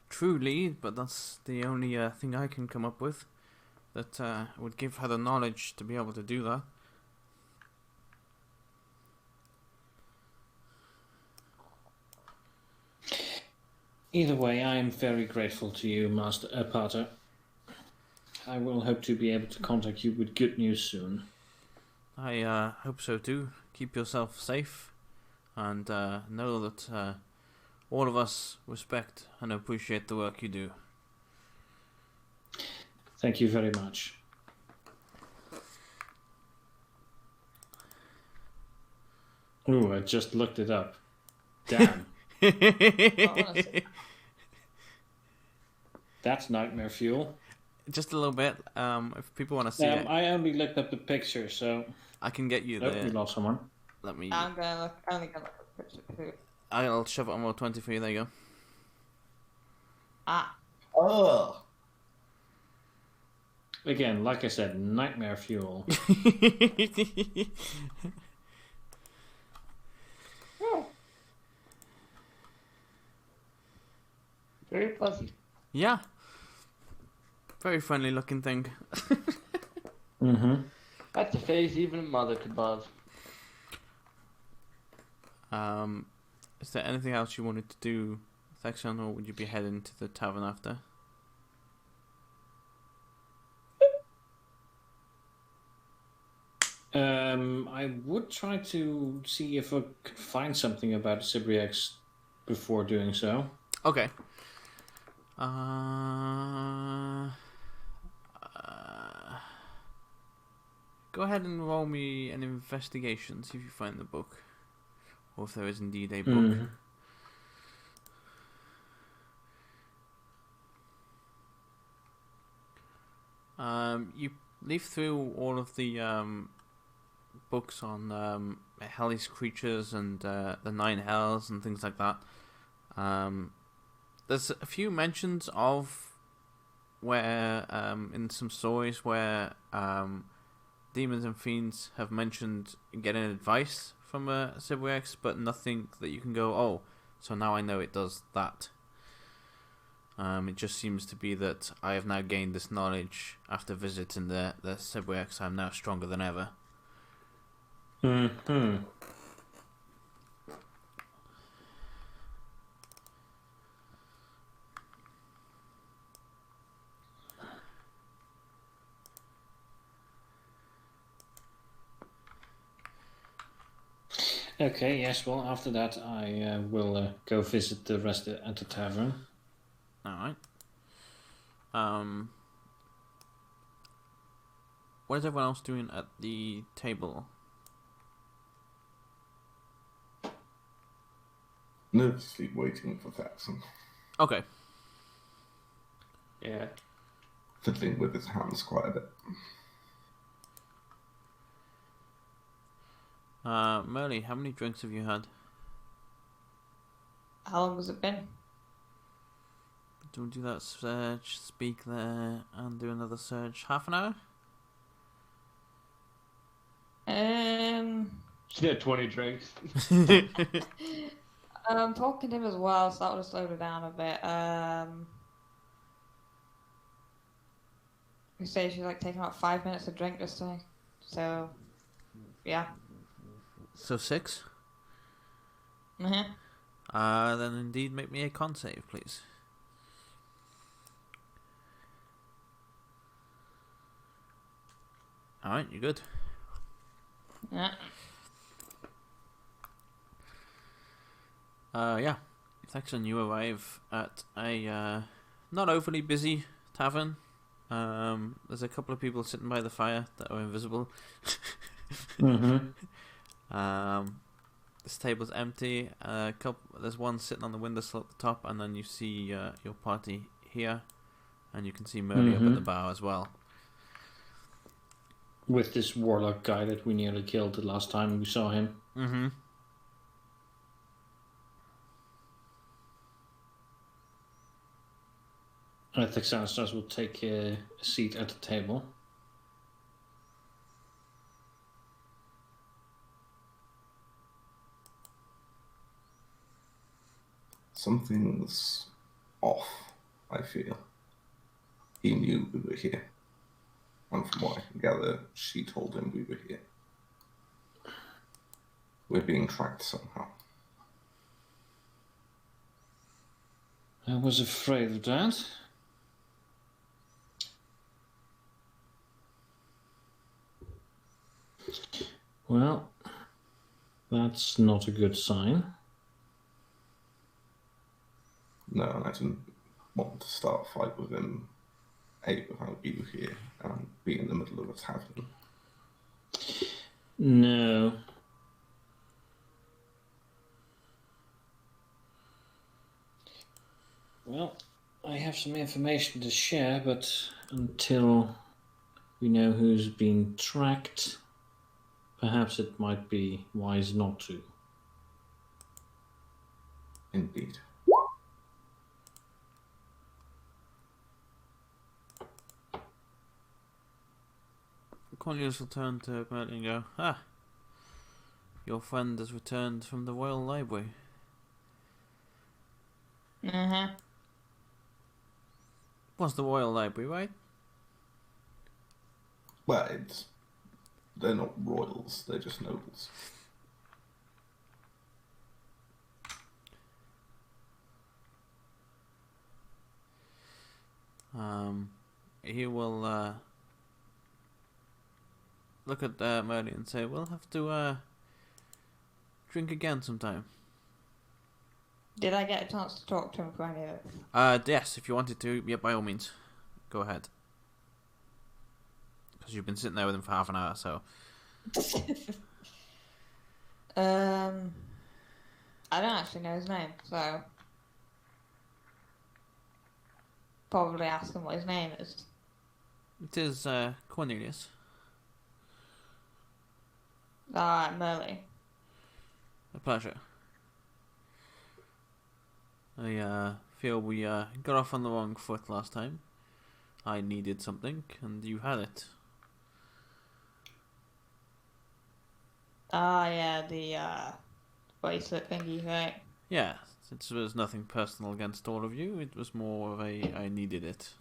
true lead, but that's the only thing I can come up with that would give her the knowledge to be able to do that. Either way, I am very grateful to you, Master Pater. I will hope to be able to contact you with good news soon. I hope so too. Keep yourself safe, and know that all of us respect and appreciate the work you do. Thank you very much. Ooh, I just looked it up. Damn. That's nightmare fuel. Just a little bit. If people want to see it, I only looked up the picture, so I can get you oh, the. we lost someone. Let me. I'm gonna look. Only gonna look at the picture of food. I'll shove it on roll 20 for you. There you Ah, Oh, Again, like I said, nightmare fuel. go. Very pleasant. Yeah. Very friendly looking thing. Mm-hmm. That's a face even a mother could love. Is there anything else you wanted to do, Thexan, or would you be heading to the tavern after? I would try to see if I could find something about the Cybriacs before doing so. Okay. Go ahead and roll me an investigation, see if you find the book. Or if there is indeed a book. Mhm. You leaf through all of the books on hellish creatures and the nine hells and things like that. There's a few mentions of where in some stories where demons and fiends have mentioned getting advice from a Cyberx, but nothing that you can go, oh, so now I know it does that. It just seems to be that I have now gained this knowledge after visiting the Cyberx. I'm now stronger than ever. Mm-hmm. Okay, yes, well, after that I will go visit the rest at the tavern. Alright. What is everyone else doing at the table? nervously waiting for Thaxon, Okay. Yeah. fiddling with his hands quite a bit. Merle, how many drinks have you had? how long has it been? Do we do that search, speak there, and do another search? Half an hour? She had 20 drinks. I'm talking to him as well, so that would have slowed it down a bit. We say she's like taking about 5 minutes to drink this day. So, yeah. So 6? Mm-hmm. Then indeed make me a con save, please. Alright, you're good. Yeah. Yeah. Thexan, you arrive at a not overly busy tavern. There's a couple of people sitting by the fire that are invisible. Mm-hmm. This table's empty. There's one sitting on the windowsill at the top, and then you see your party here, and you can see Merle up at the bar as well. With this warlock guy that we nearly killed the last time we saw him. Mm-hmm. I think Xanastas will take a seat at the table. Something's off, I feel. He knew we were here. And from what I can gather, she told him we were here. We're being tracked somehow. I was afraid of that. Well, that's not a good sign. No, and I didn't want to start a fight with him, A, without you here, and B, in the middle of a tavern. No. Well, I have some information to share, but until we know who's being tracked, perhaps it might be wise not to. Indeed. Cornelius will turn to Merlin and go, "Ah, your friend has returned from the Royal Library." Was the Royal Library, right? Well, they're not royals, they're just nobles. He will look at Merlin and say, "We'll have to drink again sometime." Did I get a chance to talk to him for any of this? Yes, if you wanted to, yeah, by all means, go ahead. Because you've been sitting there with him for half an hour, so. I don't actually know his name, so probably ask him what his name is. It is Cornelius. Alright, Merle. A pleasure. I feel we got off on the wrong foot last time. I needed something, and you had it. Yeah, the bracelet thingy, right? Yeah, since there was nothing personal against all of you, it was more of a I needed it.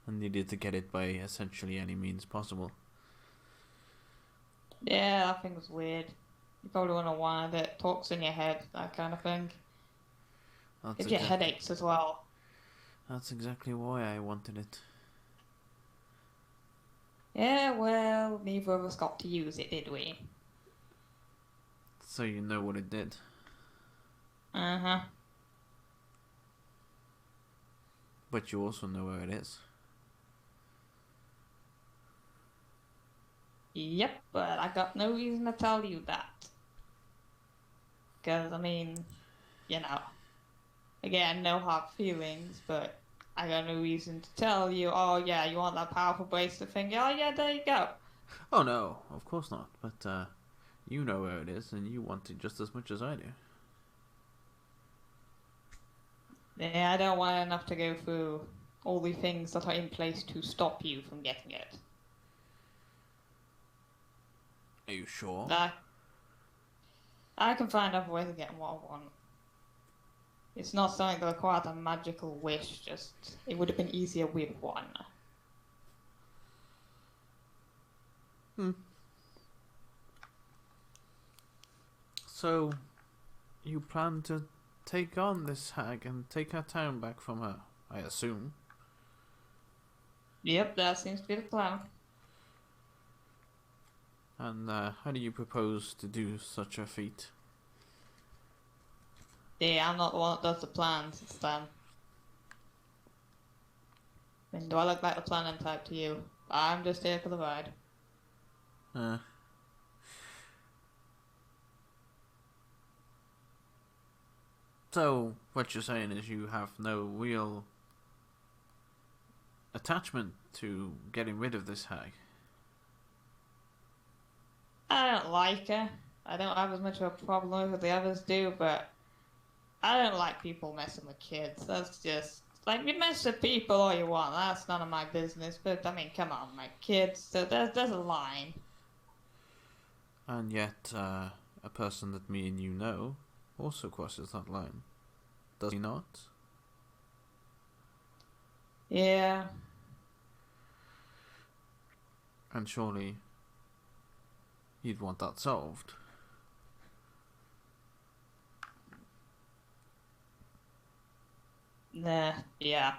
I needed to get it by essentially any means possible. Yeah, that thing was weird. You probably want to one that talks in your head, that kind of thing. Gives you headaches as well. That's exactly why I wanted it. Yeah, well, neither of us got to use it, did we? So you know what it did. Uh-huh. But you also know where it is. Yep, but I got no reason to tell you that. Because, I mean, you know, again, no hard feelings, but I got no reason to tell you, oh yeah, you want that powerful bracelet thing? Oh yeah, there you go. Oh no, of course not. But you know where it is, and you want it just as much as I do. Yeah, I don't want enough to go through all the things that are in place to stop you from getting it. Are you sure? I can find other ways of getting what I want. It's not something that requires a magical wish, just it would have been easier with one. So, you plan to take on this hag and take her town back from her, I assume? Yep, that seems to be the plan. And how do you propose to do such a feat? Yeah, I'm not the one that does the plans, it's them. I mean, do I look like the planning type to you? I'm just here for the ride. So, what you're saying is you have no real attachment to getting rid of this hag? I don't like her. I don't have as much of a problem with her as the others do, but I don't like people messing with kids. That's just... Like, you mess with people all you want, that's none of my business, but, I mean, come on, my kids, so there's a line. And yet, a person that me and you know also crosses that line. Does he not? Yeah. And surely you'd want that solved. Nah, yeah.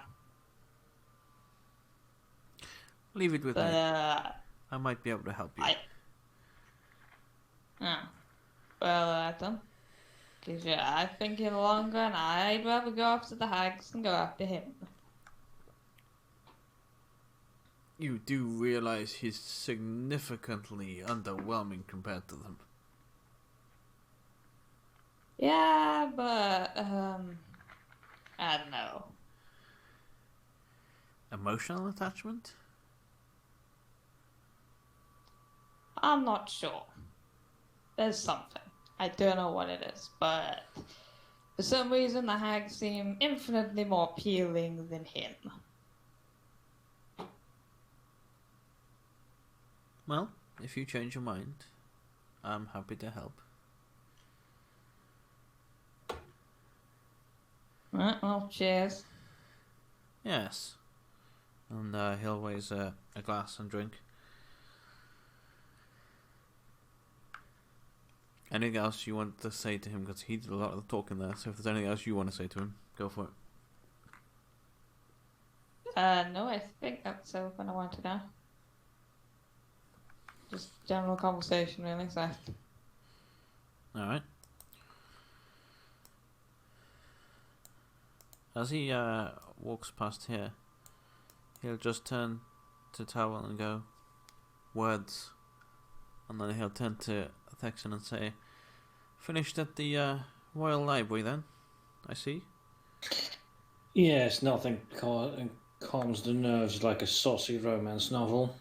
Leave it with But, me. I might be able to help you. Well, then. Because, yeah, I think in the long run, I'd rather go after the hags than go after him. You do realize he's significantly underwhelming compared to them. Yeah, but, I don't know. Emotional attachment? I'm not sure. There's something. I don't know what it is, but for some reason the hags seem infinitely more appealing than him. Well, if you change your mind, I'm happy to help. Right, well, cheers. Yes. And he'll raise a glass and drink. Anything else you want to say to him? Because he did a lot of the talking there. So if there's anything else you want to say to him, go for it. No, I think that's everything I want to know. Just general conversation, really, so. Alright. As he walks past here, he'll just turn to Towel and go, words. And then he'll turn to Thexan and say, finished at the Royal Library then, I see. Yes, nothing calms the nerves like a saucy romance novel.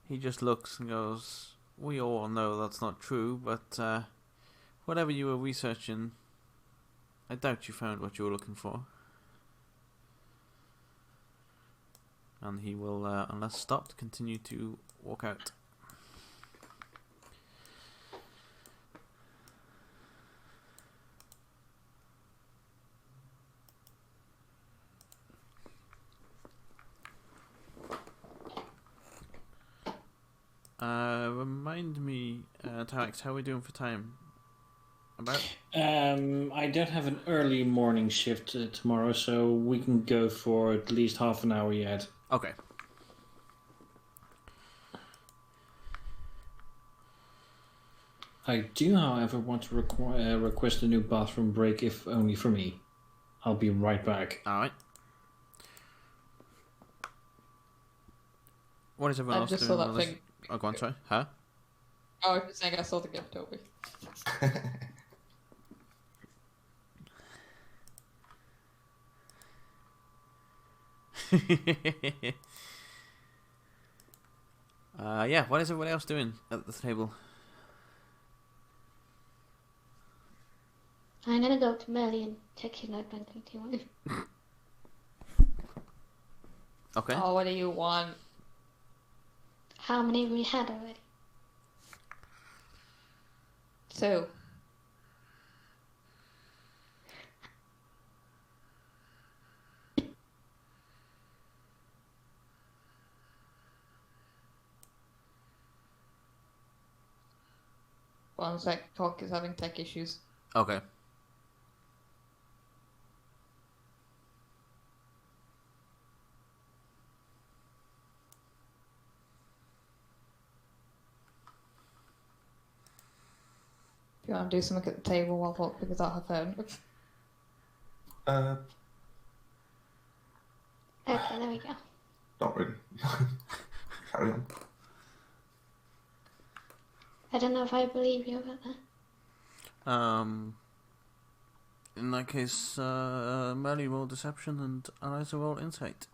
He just looks and goes, we all know that's not true, but whatever you were researching, I doubt you found what you were looking for. And he will, unless stopped, continue to walk out. Remind me, Tarek, how are we doing for time? About? I don't have an early morning shift tomorrow, so we can go for at least half an hour yet. Okay. I do, however, want to request a new bathroom break, if only for me. I'll be right back. Alright. What is everyone I else just doing? saw that while this- thing. Oh, go on, sorry. Huh? Oh, I was saying I saw the gift, Toby. Yeah, what is everybody else doing at the table? I'm gonna go to Melly and check his net banking too. Okay. Oh, what do you want? How many have we had already? 2. One sec, Talk is having tech issues. Okay. If you want to do something at the table while Talk figures out her phone. Okay, there we go. Not really. Carry on. I don't know if I believe you about that. In that case, Melly roll deception and Eliza roll insight.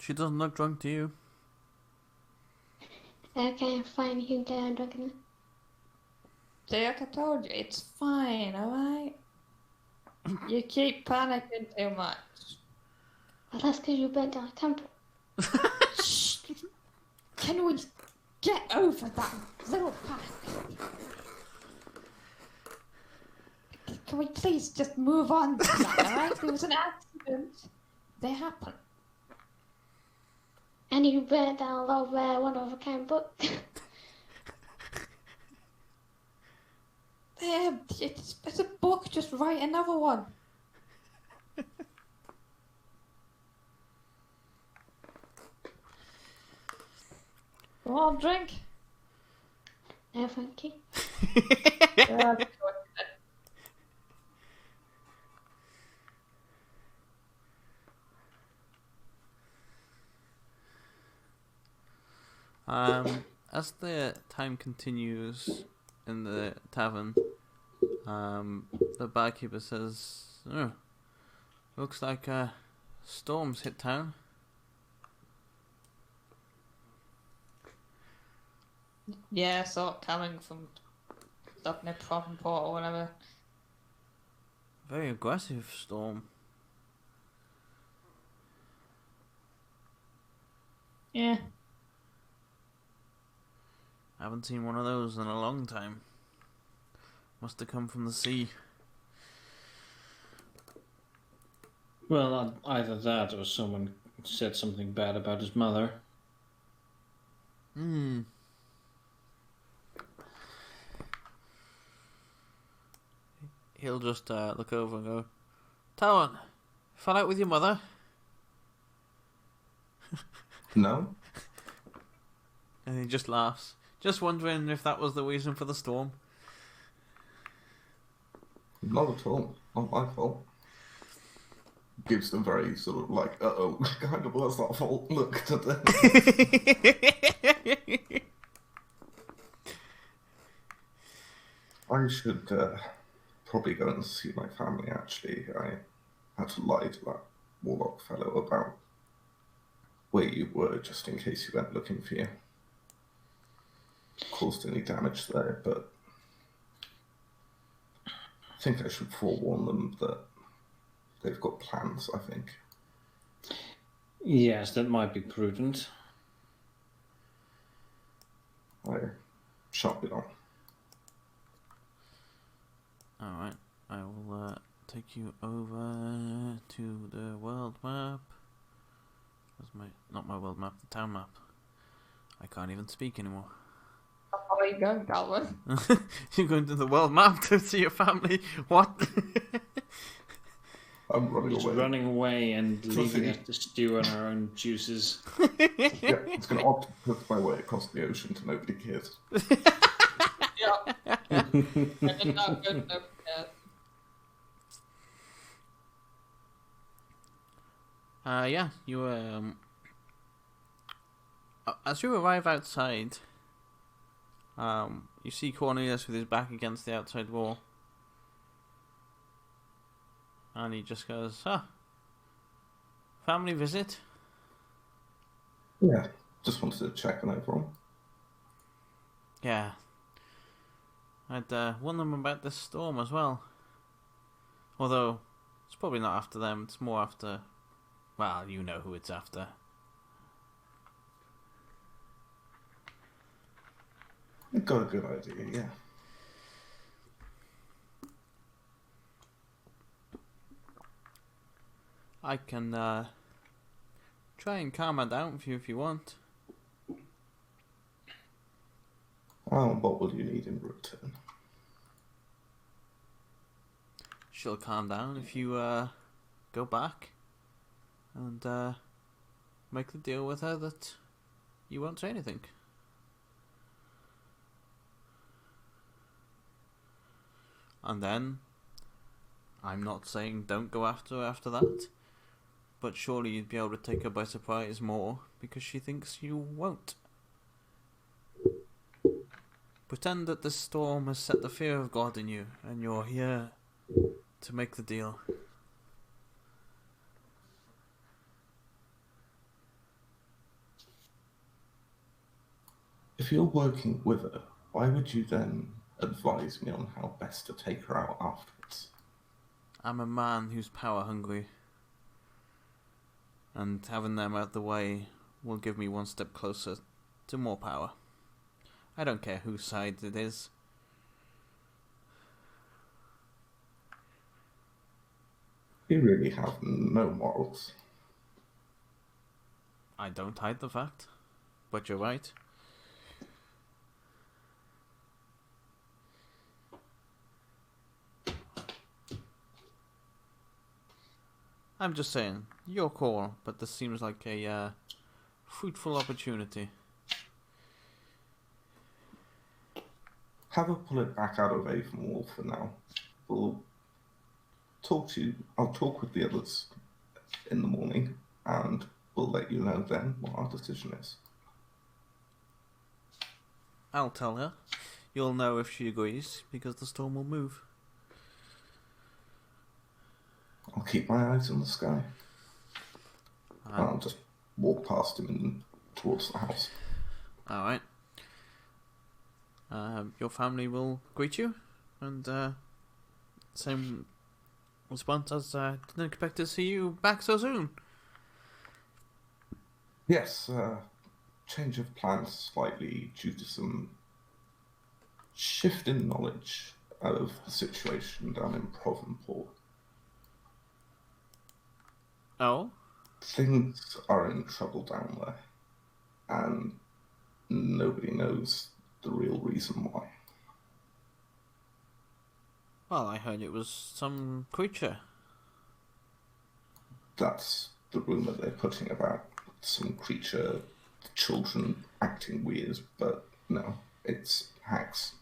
She doesn't look drunk to you. Okay, fine, you can get drunk in. See, like I told you, it's fine, alright? You keep panicking too much. Well, that's because you burnt down a temple. Shh! Can we get over that little panic? Can we please just move on to that, alright? There was an accident. They happen. And you burnt down a lot of one-of-a-kind book. There, it's a book, just write another one. Go on, drink. No, thank you. Yeah, as the time continues in the tavern, the barkeeper says, "Oh, looks like storms hit town." Yeah, I saw it coming from up near Port or whatever. Very aggressive storm. Yeah. I haven't seen one of those in a long time. Must have come from the sea. Well, either that or someone said something bad about his mother. He'll just look over and go, "Talon, fell out with your mother?" No? And he just laughs. Just wondering if that was the reason for the storm. Not at all. Not my fault. Gives them very sort of like, uh-oh, kind of was our fault. Look today. I should probably go and see my family, actually. I had to lie to that warlock fellow about where you were, just in case he went looking for you. Caused any damage there, but I think I should forewarn them that they've got plans, I think. Yes, that might be prudent. I shan't be long. Alright, I will take you over to the world map. Not my world map, the town map. I can't even speak anymore. Where are you going, Calvin? You're going to the world map to see your family? What? I'm running He's away. running away and leaving us to stew on our own juices. Yeah, it's going to octopus my way across the ocean to nobody cares. Yeah. I did not go to Yeah, you as you arrive outside, you see Cornelius with his back against the outside wall. And he just goes, family visit? Yeah, just wanted to check on everyone. Yeah. I'd warn them about this storm as well. Although, it's probably not after them, it's more after... Well, you know who it's after. I got a good idea, yeah. I can try and calm her down for you if you want. What will you need in return? She'll calm down if you go back and make the deal with her that you won't say anything. And then, I'm not saying don't go after her after that, but surely you'd be able to take her by surprise more because she thinks you won't. Pretend that this storm has set the fear of God in you and you're here to make the deal. If you're working with her, why would you then advise me on how best to take her out afterwards? I'm a man who's power hungry, and having them out the way will give me one step closer to more power. I don't care whose side it is. You really have no morals. I don't hide the fact, but you're right. I'm just saying, your call, but this seems like a fruitful opportunity. Have her pull it back out of Avonwall for now. I'll talk with the others in the morning, and we'll let you know then what our decision is. I'll tell her. You'll know if she agrees, because the storm will move. I'll keep my eyes on the sky. Alright. I'll just walk past him and towards the house. Alright. Your family will greet you, and same response as didn't expect to see you back so soon. Yes, change of plans slightly due to some shift in knowledge of the situation down in Provenport. Oh? Things are in trouble down there, and nobody knows the real reason why. Well, I heard it was some creature. That's the rumour they're putting about some creature, children acting weird, but no, it's hags.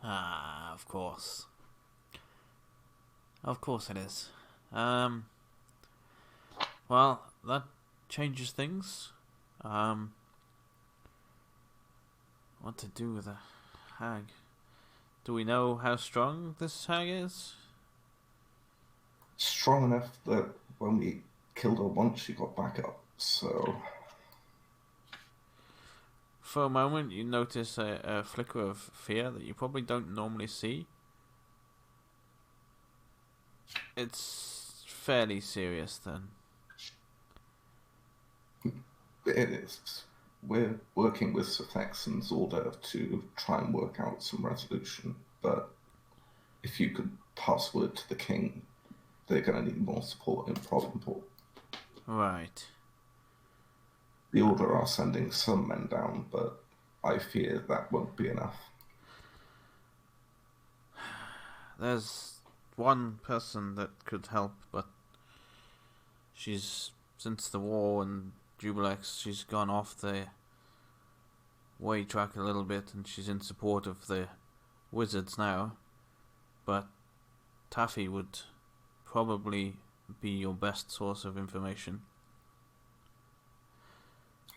Ah, of course. Of course it is. Well, that changes things. What to do with a hag? Do we know how strong this hag is? Strong enough that when we killed her once, she got back up, so... For a moment, you notice a flicker of fear that you probably don't normally see. It's fairly serious, then. It is. We're working with Sethexan's order to try and work out some resolution, but if you could pass word to the king, they're going to need more support in Provenport. Right. The order are sending some men down, but I fear that won't be enough. There's one person that could help, but she's, since the war and Jubilex, she's gone off the way track a little bit, and she's in support of the wizards now. But Taffy would probably be your best source of information.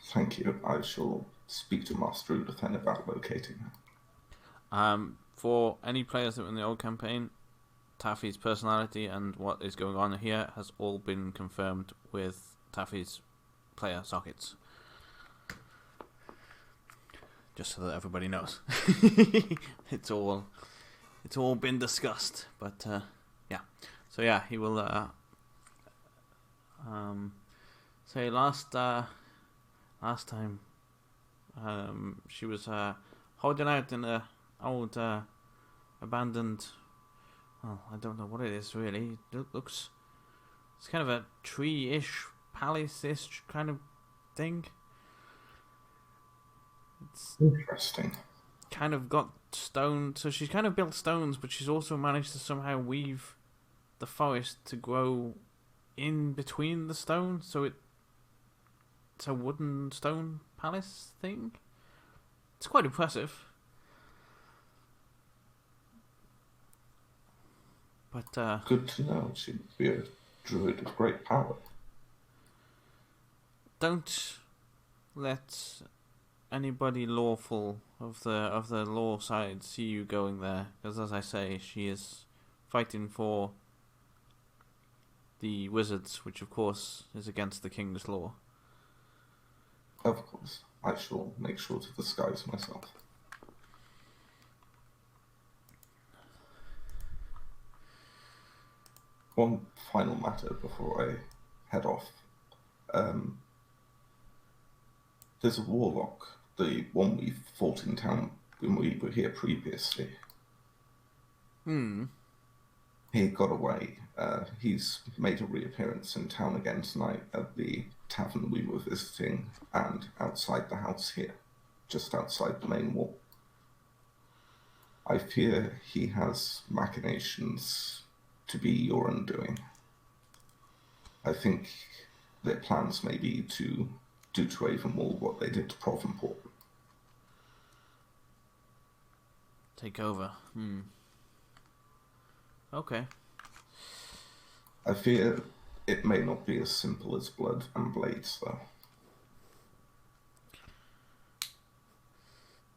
Thank you. I shall speak to Master Udothen about locating her. For any players that were in the old campaign, Taffy's personality and what is going on here has all been confirmed with Taffy's player sockets. Just so that everybody knows. It's all been discussed. But yeah. So yeah, he will say last time she was holding out in a old abandoned, well, I don't know what it is really. It looks, it's kind of a tree-ish, palace-ish kind of thing. It's interesting. Kind of got stone, so she's kind of built stones, but she's also managed to somehow weave the forest to grow in between the stones, so it's a wooden stone palace thing. It's quite impressive. But good to know. She'd be a druid of great power. Don't let anybody lawful of the law side see you going there, because as I say, she is fighting for the wizards, which of course is against the king's law. Of course. I shall make sure to disguise myself. One final matter before I head off. There's a warlock, the one we fought in town when we were here previously. He got away. He's made a reappearance in town again tonight at the tavern we were visiting and outside the house here, just outside the main wall. I fear he has machinations to be your undoing. I think their plans may be to do to Avonwall what they did to Provenport. Take over. Okay. I fear it may not be as simple as blood and blades, though.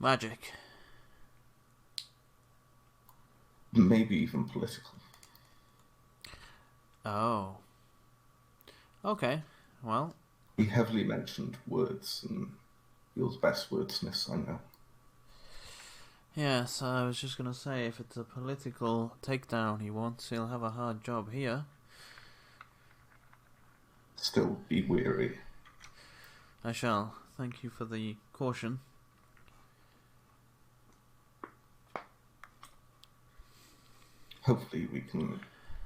Magic. Maybe even political. Oh. Okay. Well. He heavily mentioned words, and he was best wordsmiths I know. Yes, I was just gonna say, if it's a political takedown he wants, he'll have a hard job here. Still be wary. I shall. Thank you for the caution. Hopefully we can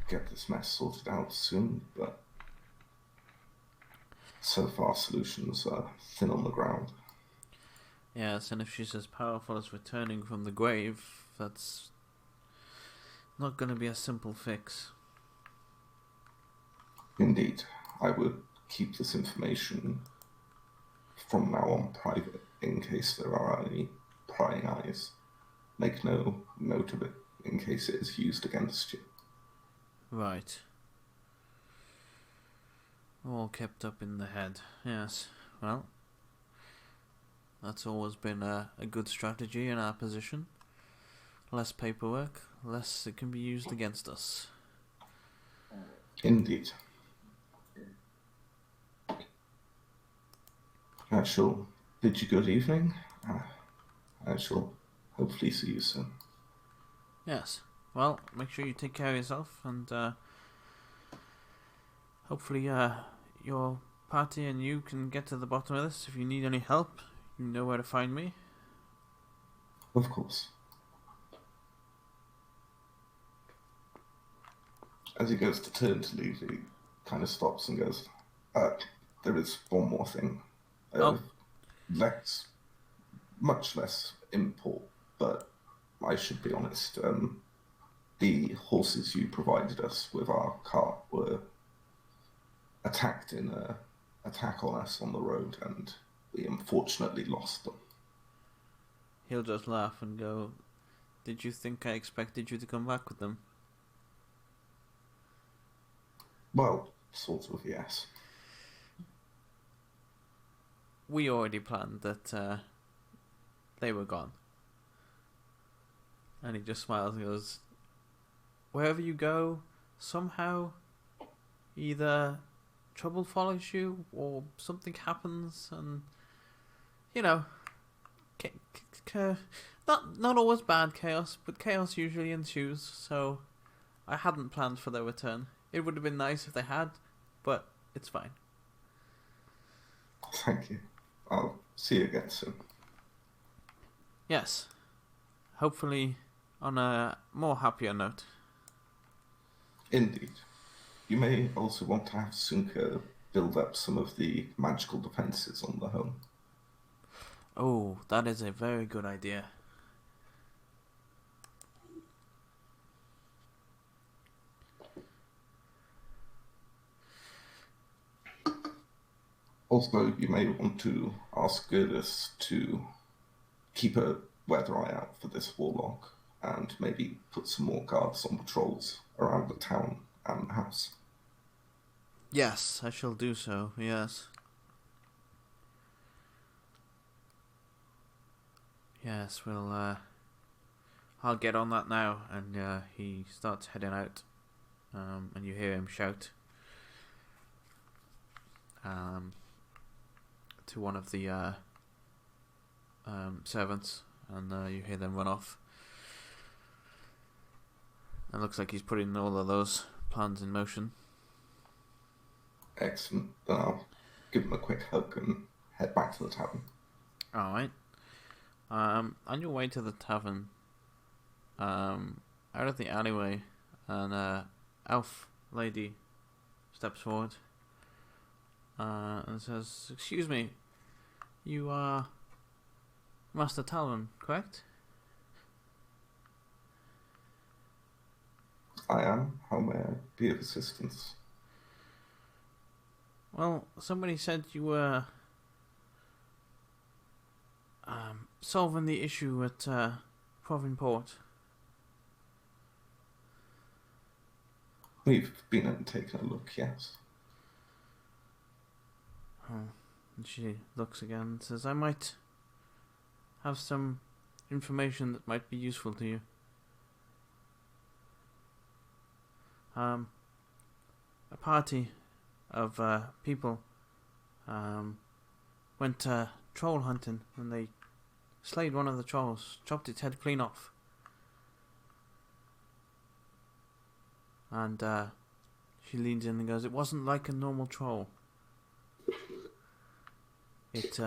get this mess sorted out soon, but so far solutions are thin on the ground. Yes, and if she's as powerful as returning from the grave, that's not going to be a simple fix. Indeed, I would keep this information from now on private in case there are any prying eyes. Make no note of it in case it is used against you. Right. All kept up in the head. Yes, well, that's always been a good strategy in our position. Less paperwork, less it can be used against us. Indeed. I shall bid you good evening. I shall hopefully see you soon. Yes. Well, make sure you take care of yourself, and hopefully your party and you can get to the bottom of this. If you need any help, you know where to find me. Of course. As he goes to turn to leave, he kind of stops and goes, there is one more thing. Much less import, but I should be honest. The horses you provided us with our cart were attacked in an attack on us on the road, and we unfortunately lost them. He'll just laugh and go, "Did you think I expected you to come back with them?" Well, sort of, yes. We already planned that they were gone. And he just smiles and goes, "Wherever you go, somehow, either trouble follows you or something happens, and, you know, not always bad chaos, but chaos usually ensues, so I hadn't planned for their return. It would have been nice if they had, but it's fine." Thank you. I'll see you again soon. Yes. Hopefully on a more happier note. Indeed. You may also want to have Sunka build up some of the magical defences on the home. Oh, that is a very good idea. Also, you may want to ask Gerdas to keep a weather eye out for this warlock, and maybe put some more guards on patrols around the town and the house. Yes, I shall do so, yes. Yes, I'll get on that now, and he starts heading out, and you hear him shout to one of the servants, and you hear them run off. It looks like he's putting all of those plans in motion. Excellent. Then I'll give him a quick hug and head back to the tavern. Alright. On your way to the tavern, out of the alleyway, an elf lady steps forward and says, "Excuse me, you are Master Talon, correct?" I am. How may I be of assistance? Well, somebody said you were solving the issue at Provinport. We've been and taken a look, yes. Oh. And she looks again and says, "I might have some information that might be useful to you. A party of people went troll hunting, and they slayed one of the trolls, chopped its head clean off. And she leans in and goes, "It wasn't like a normal troll. It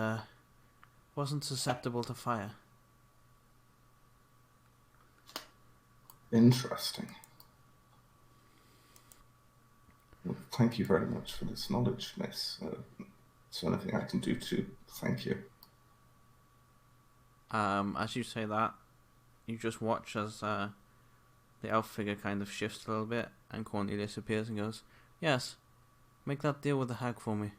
wasn't susceptible to fire." Interesting. Well, thank you very much for this knowledge, miss. Is there anything I can do to thank you? As you say that, you just watch as the elf figure kind of shifts a little bit, and Cornelius appears and goes, "Yes, make that deal with the hag for me."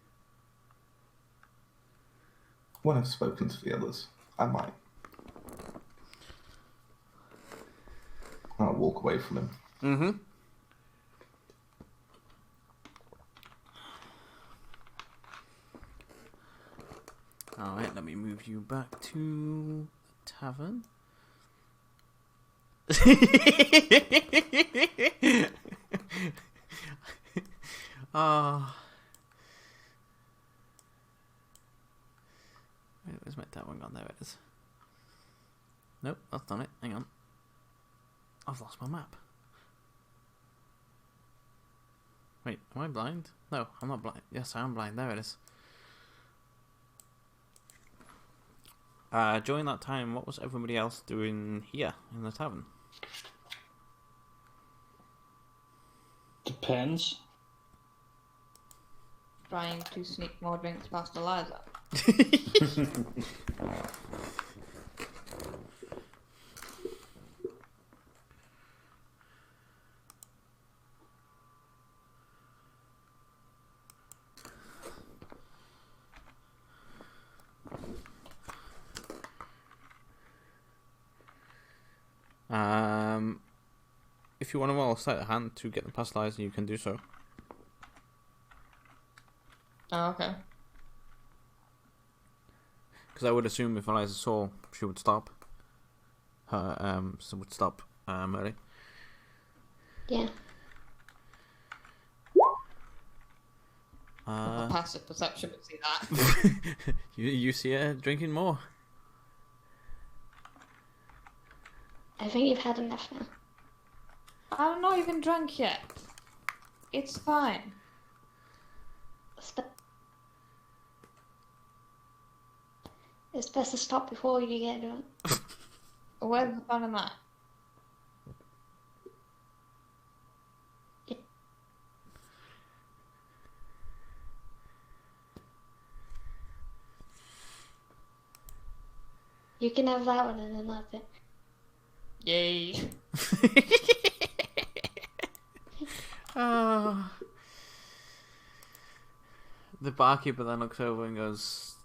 When I've spoken to the others, I might. I'll walk away from him. Mm-hmm. Alright, let me move you back to the tavern. Where's my tavern gone? There it is. Nope, that's not it. Hang on. I've lost my map. Wait, am I blind? No, I'm not blind. Yes, I am blind. There it is. During that time, what was everybody else doing here in the tavern? Depends. Trying to sneak more drinks past Eliza. If you want to roll a sleight of hand to get the past Eliza, you can do so. Oh, okay. Because I would assume if Eliza saw, she would stop. So would stop Murray. Yeah. Passive perception would see that. you see her drinking more. I think you've had enough now. I'm not even drunk yet. It's fine. It's best to stop before you get drunk. Where's the fun in that? You can have that one and then that's it. Yay. The barkeeper then looks over and goes,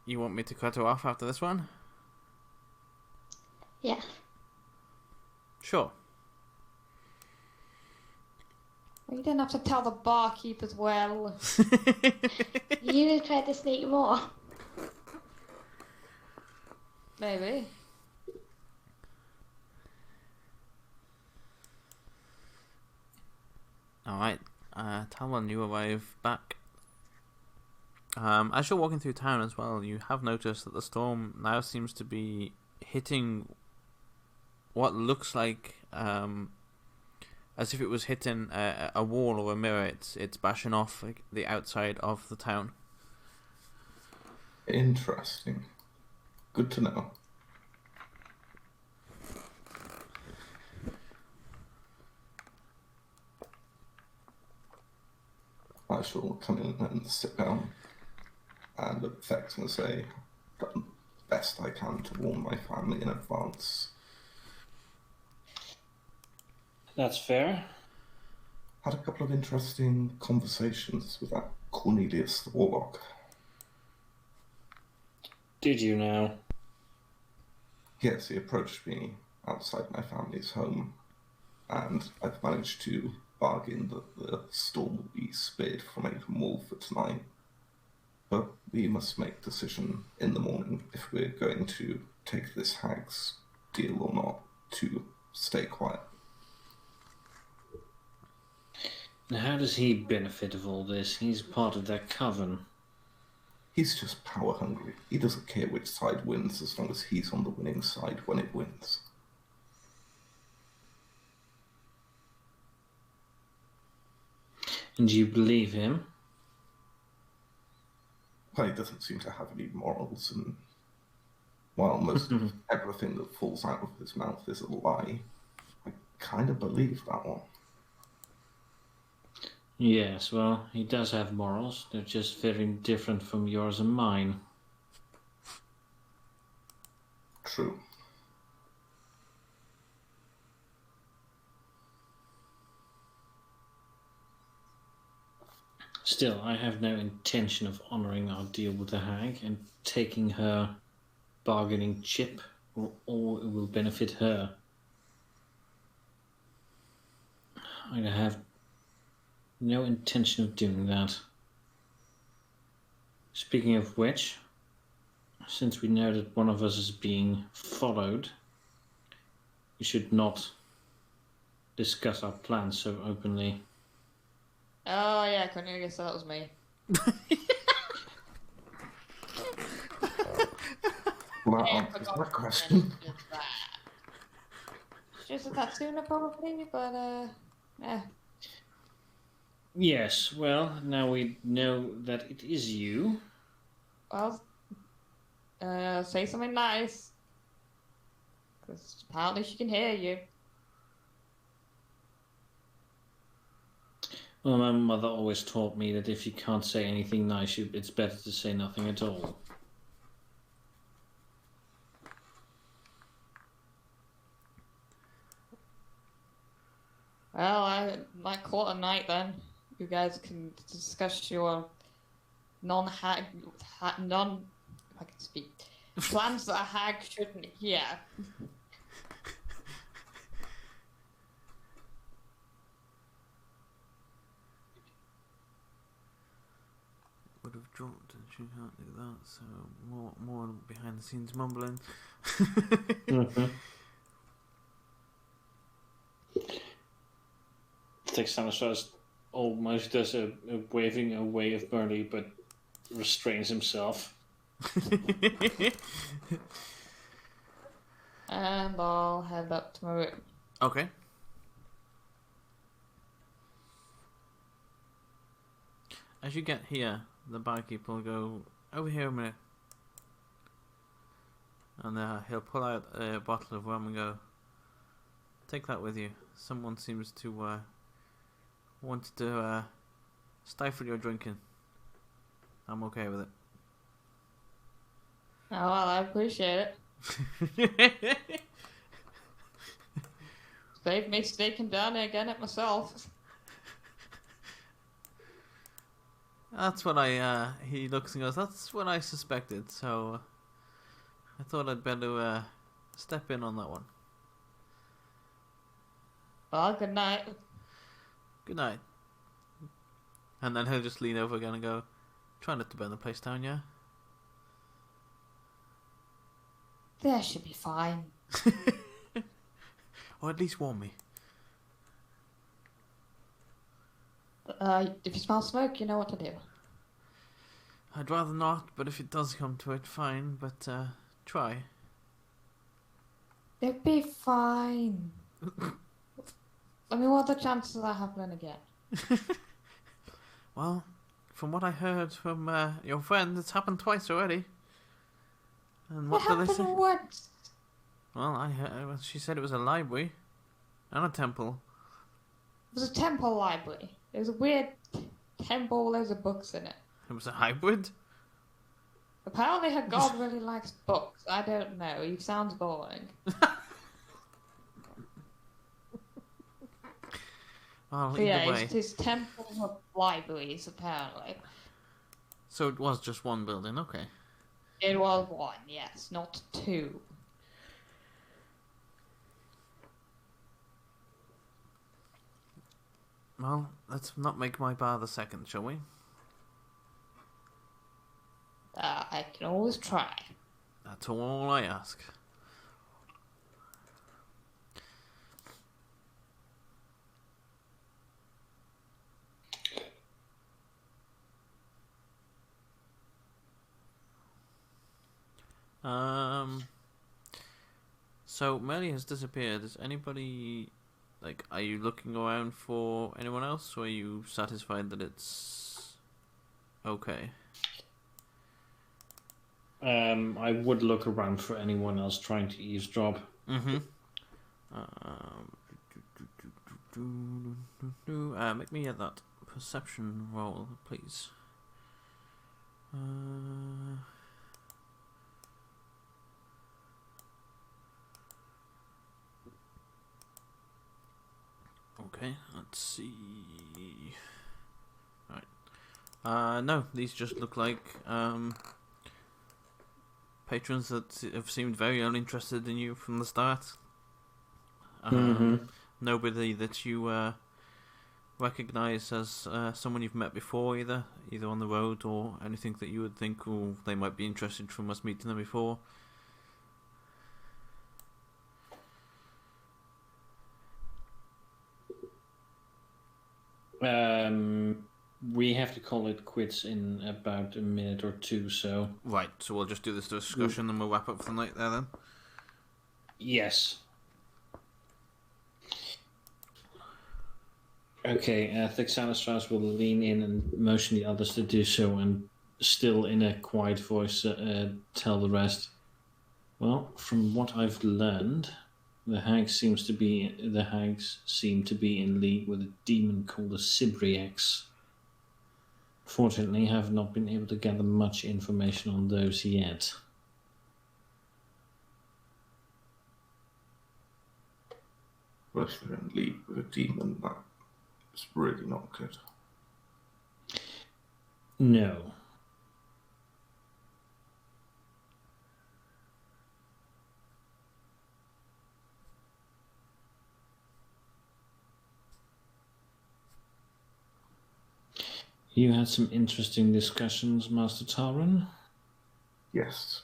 "You want me to cut her off after this one?" Yeah. Sure. Well, you didn't have to tell the barkeep as well. You tried to sneak more. Maybe. Alright, Talon, you arrive back. As you're walking through town as well, you have noticed that the storm now seems to be hitting what looks like as if it was hitting a wall or a mirror. It's bashing off the outside of the town. Interesting. Good to know. I shall come in and sit down and affect and say, done the best I can to warn my family in advance. That's fair. Had a couple of interesting conversations with that Cornelius the Warlock. Did you now? Yes, he approached me outside my family's home, and I've managed to bargain that the storm will be spared from even more for tonight. But we must make a decision in the morning if we're going to take this hag's deal or not to stay quiet. Now, how does he benefit of all this? He's part of that coven. He's just power hungry. He doesn't care which side wins as long as he's on the winning side when it wins. And do you believe him? Well, he doesn't seem to have any morals, and while most of everything that falls out of his mouth is a lie, I kind of believe that one. Yes, well, he does have morals. They're just very different from yours and mine. True. Still, I have no intention of honouring our deal with the hag and taking her bargaining chip, or all it will benefit her. I have no intention of doing that. Speaking of which, since we know that one of us is being followed, we should not discuss our plans so openly. Oh yeah, Cornelius, that was me. Well, that Yeah, answers that question. Just a Tatsuna probably, but yeah. Yes, well, now we know that it is you. Well, say something nice. Because apparently she can hear you. Well, my mother always taught me that if you can't say anything nice, it's better to say nothing at all. Well, I might call it a night then. You guys can discuss your non-hag, non, if I can speak, plans that a hag shouldn't hear. Would have dropped and she can't do that, so more behind the scenes mumbling. Texanosaurus almost does a waving away of Bernie, but restrains himself. And I'll head up to my room. Okay. As you get here, the barkeeper will go, over here a minute. And he'll pull out a bottle of rum and go, take that with you. Someone seems to want to stifle your drinking. I'm okay with it. Oh, well, I appreciate it. Save me sneaking down here again at myself. That's what he looks and goes, that's what I suspected, so I thought I'd better step in on that one. Well, good night. Good night. And then he'll just lean over again and go, try not to burn the place down, yeah? That should be fine. Or at least warn me. If you smell smoke, you know what to do. I'd rather not, but if it does come to it, fine, but try. It'll be fine. I mean, what are the chances of that happening again? Well, from what I heard from your friend, it's happened twice already. And what It did they happened say? once. Well, I heard, she said it was a library and a temple. It was a temple library. It was a weird temple with loads of books in it. It was a hybrid? Apparently her god really likes books. I don't know. He sounds boring. Well, But either yeah, way. it's his temple of libraries, apparently. So it was just one building, okay. It was one, yes, not two. Well, let's not make my bar the second, shall we? I can always try. That's all I ask. So Melly has disappeared. Is anybody are you looking around for anyone else, or are you satisfied that it's okay? I would look around for anyone else trying to eavesdrop. Mm-hmm. Make me that perception roll, please. Okay, let's see. Right. No, these just look like patrons that have seemed very uninterested in you from the start. Nobody that you recognize as someone you've met before, either on the road or anything that you would think, oh, they might be interested from us meeting them before. We have to call it quits in about a minute or two, so... Right, so we'll just do this discussion and we'll wrap up for the night there then? Yes. Okay, Thixanastras will lean in and motion the others to do so, and still in a quiet voice tell the rest. Well, from what I've learned, the hags seem to be in league with a demon called the Sibriex. Fortunately, I have not been able to gather much information on those yet. Well, if they're in league with a demon, that's really not good. No. You had some interesting discussions, Master Taran? Yes.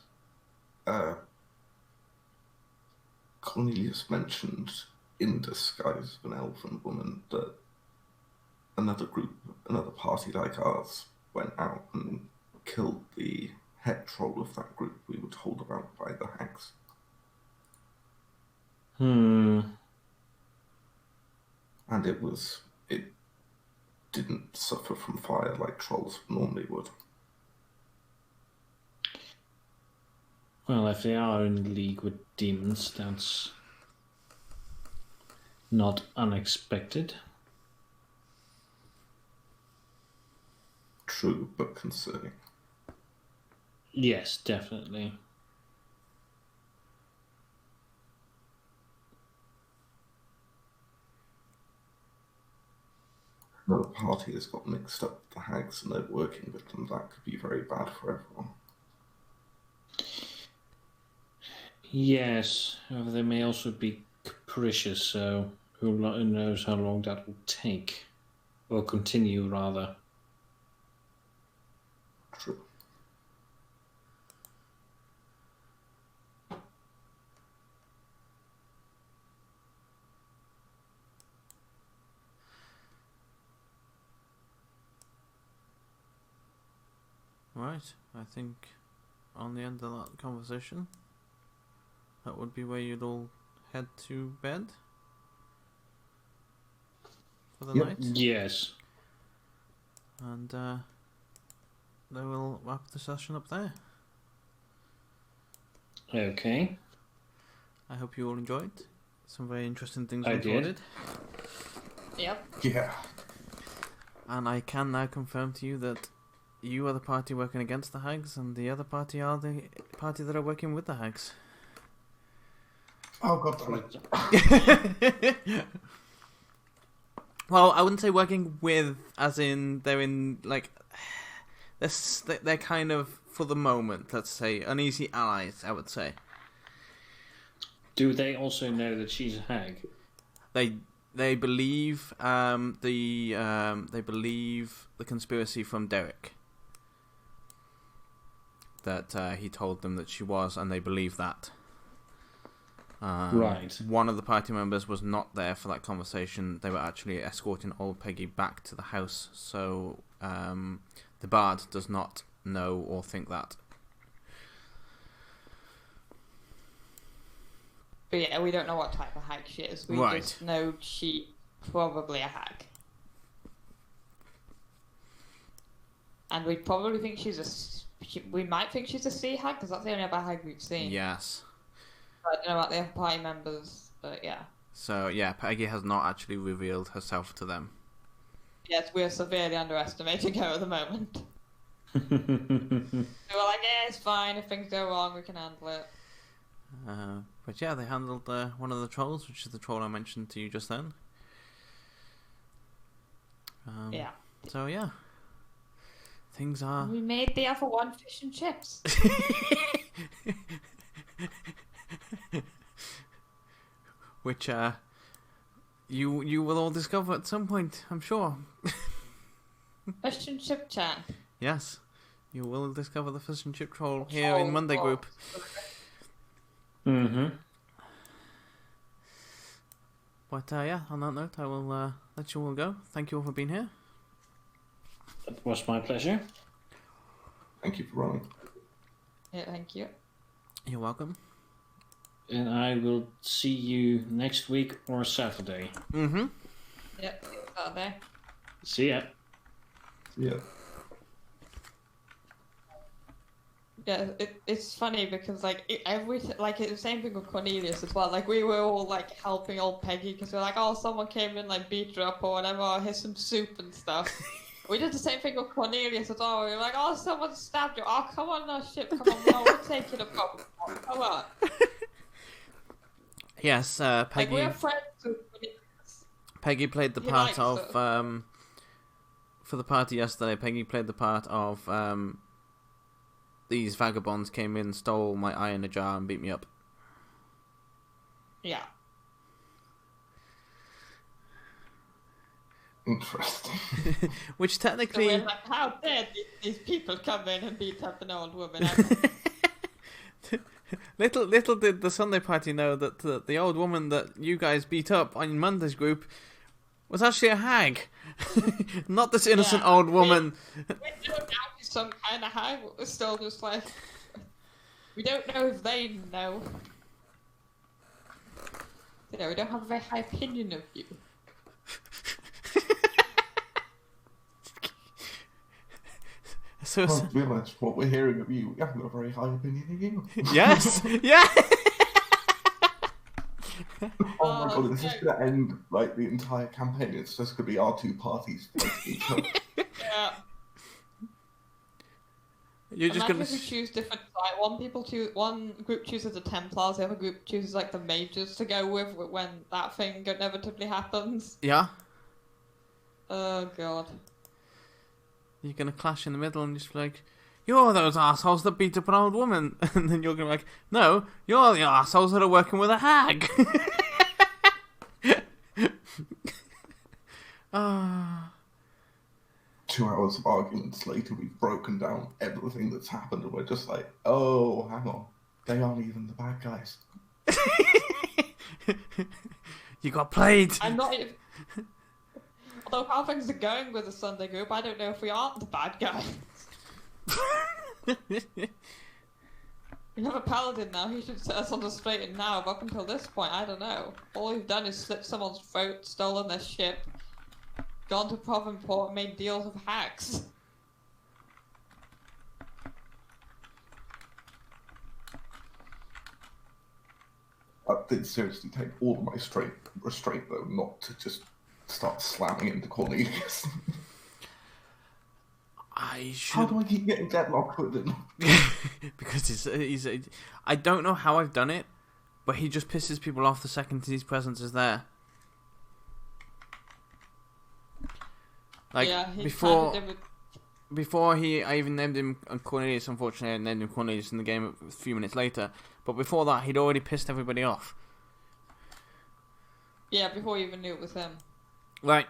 Cornelius mentioned, in disguise of an elven woman, that another party like ours, went out and killed the head troll of that group we were told about by the hags. And it didn't suffer from fire like trolls normally would. Well, if they are in league with demons, that's not unexpected. True, but concerning. Yes, definitely. Another party has got mixed up with the hags and they're working with them. That could be very bad for everyone. Yes, however, they may also be capricious, so who knows how long that will take. Or continue, rather. True. Right, I think on the end of that conversation, that would be where you'd all head to bed for the night. Yes. And then we'll wrap the session up there. Okay. I hope you all enjoyed. Some very interesting things I recorded. Yep. Yeah. And I can now confirm to you that you are the party working against the hags, and the other party are the party that are working with the hags. Oh, God damn it. Well, I wouldn't say working with, as in they're in, they're kind of, for the moment, let's say, uneasy allies, I would say. Do they also know that she's a hag? They believe they believe the conspiracy from Derek. That he told them that she was, and they believe that. Right. One of the party members was not there for that conversation. They were actually escorting old Peggy back to the house, so the bard does not know or think that. But yeah, we don't know what type of hag she is. We Right. just know she probably a hag. And we probably think we might think she's a sea hag, because that's the only other hag we've seen. Yes. I don't know about the other party members, but yeah. So, yeah, Peggy has not actually revealed herself to them. Yes, we're severely underestimating her at the moment. So we're like, yeah, it's fine. If things go wrong, we can handle it. But yeah, they handled one of the trolls, which is the troll I mentioned to you just then. Yeah. So, yeah. Things are... We made the other one fish and chips. Which, you will all discover at some point, I'm sure. Fish and chip chan. Yes. You will discover the fish and chip troll here in Monday Group. Mm-hmm. But, yeah, on that note, I will let you all go. Thank you all for being here. That was my pleasure. Thank you for running. Yeah, thank you. You're welcome. And I will see you next week or Saturday. Mm-hmm. Yep, out there. See ya. Yeah. Yeah, it's funny because like it's the same thing with Cornelius as well. Like we were all like helping old Peggy because we're like, oh, someone came in like beat her up or whatever. Or here's some soup and stuff. We did the same thing with Cornelius as well. We were like, oh, someone stabbed you. Oh, come on, no shit, come on, no, we're taking a problem. Come on. Yes, Like Peggy. we're friends with Cornelius. Peggy played the He part likes of it. for the party yesterday. Peggy played the part of these vagabonds came in, stole my eye in a jar, and beat me up. Yeah. Interesting. Which So technically, we're like, how dare these people come in and beat up an old woman? little did the Sunday party know that the old woman that you guys beat up on Monday's group was actually a hag, not this innocent Yeah, old woman. We don't know she's some kind of high, but we're still just like, we don't know if they know. You know, we don't have a very high opinion of you. So Can't realise what we're hearing of you. We haven't got a very high opinion of you. yes, yeah. Oh my god, this is yeah. going to end like the entire campaign. It's just going to be our two parties fighting each other. Yeah. You're just Imagine gonna. if we choose different sides. One group chooses the Templars, the other group chooses like the mages to go with when that thing inevitably happens. Yeah. Oh god. You're gonna clash in the middle and just be like, you're those assholes that beat up an old woman. And then you're gonna be like, no, you're the assholes that are working with a hag. Ah. 2 hours of arguments later, we've broken down everything that's happened, and we're just like, oh, hang on. They aren't even the bad guys. You got played. I'm not even... Although how things are going with the Sunday group, I don't know if we aren't the bad guys. We have a paladin now, he should set us on the straight and narrow. Up until this point, I don't know. All we've done is slit someone's throat, stolen their ship, gone to Provenport and made deals with hacks. That did seriously take all of my restraint, though, not to just start slamming into Cornelius. I should. How do I keep getting deadlocked with him? Because he's I don't know how I've done it, but he just pisses people off the second his presence is there. Like yeah, he before kinda did before I even named him Cornelius. Unfortunately, I named him Cornelius in the game a few minutes later. But before that, he'd already pissed everybody off. yeah, before you even knew it was him. Right.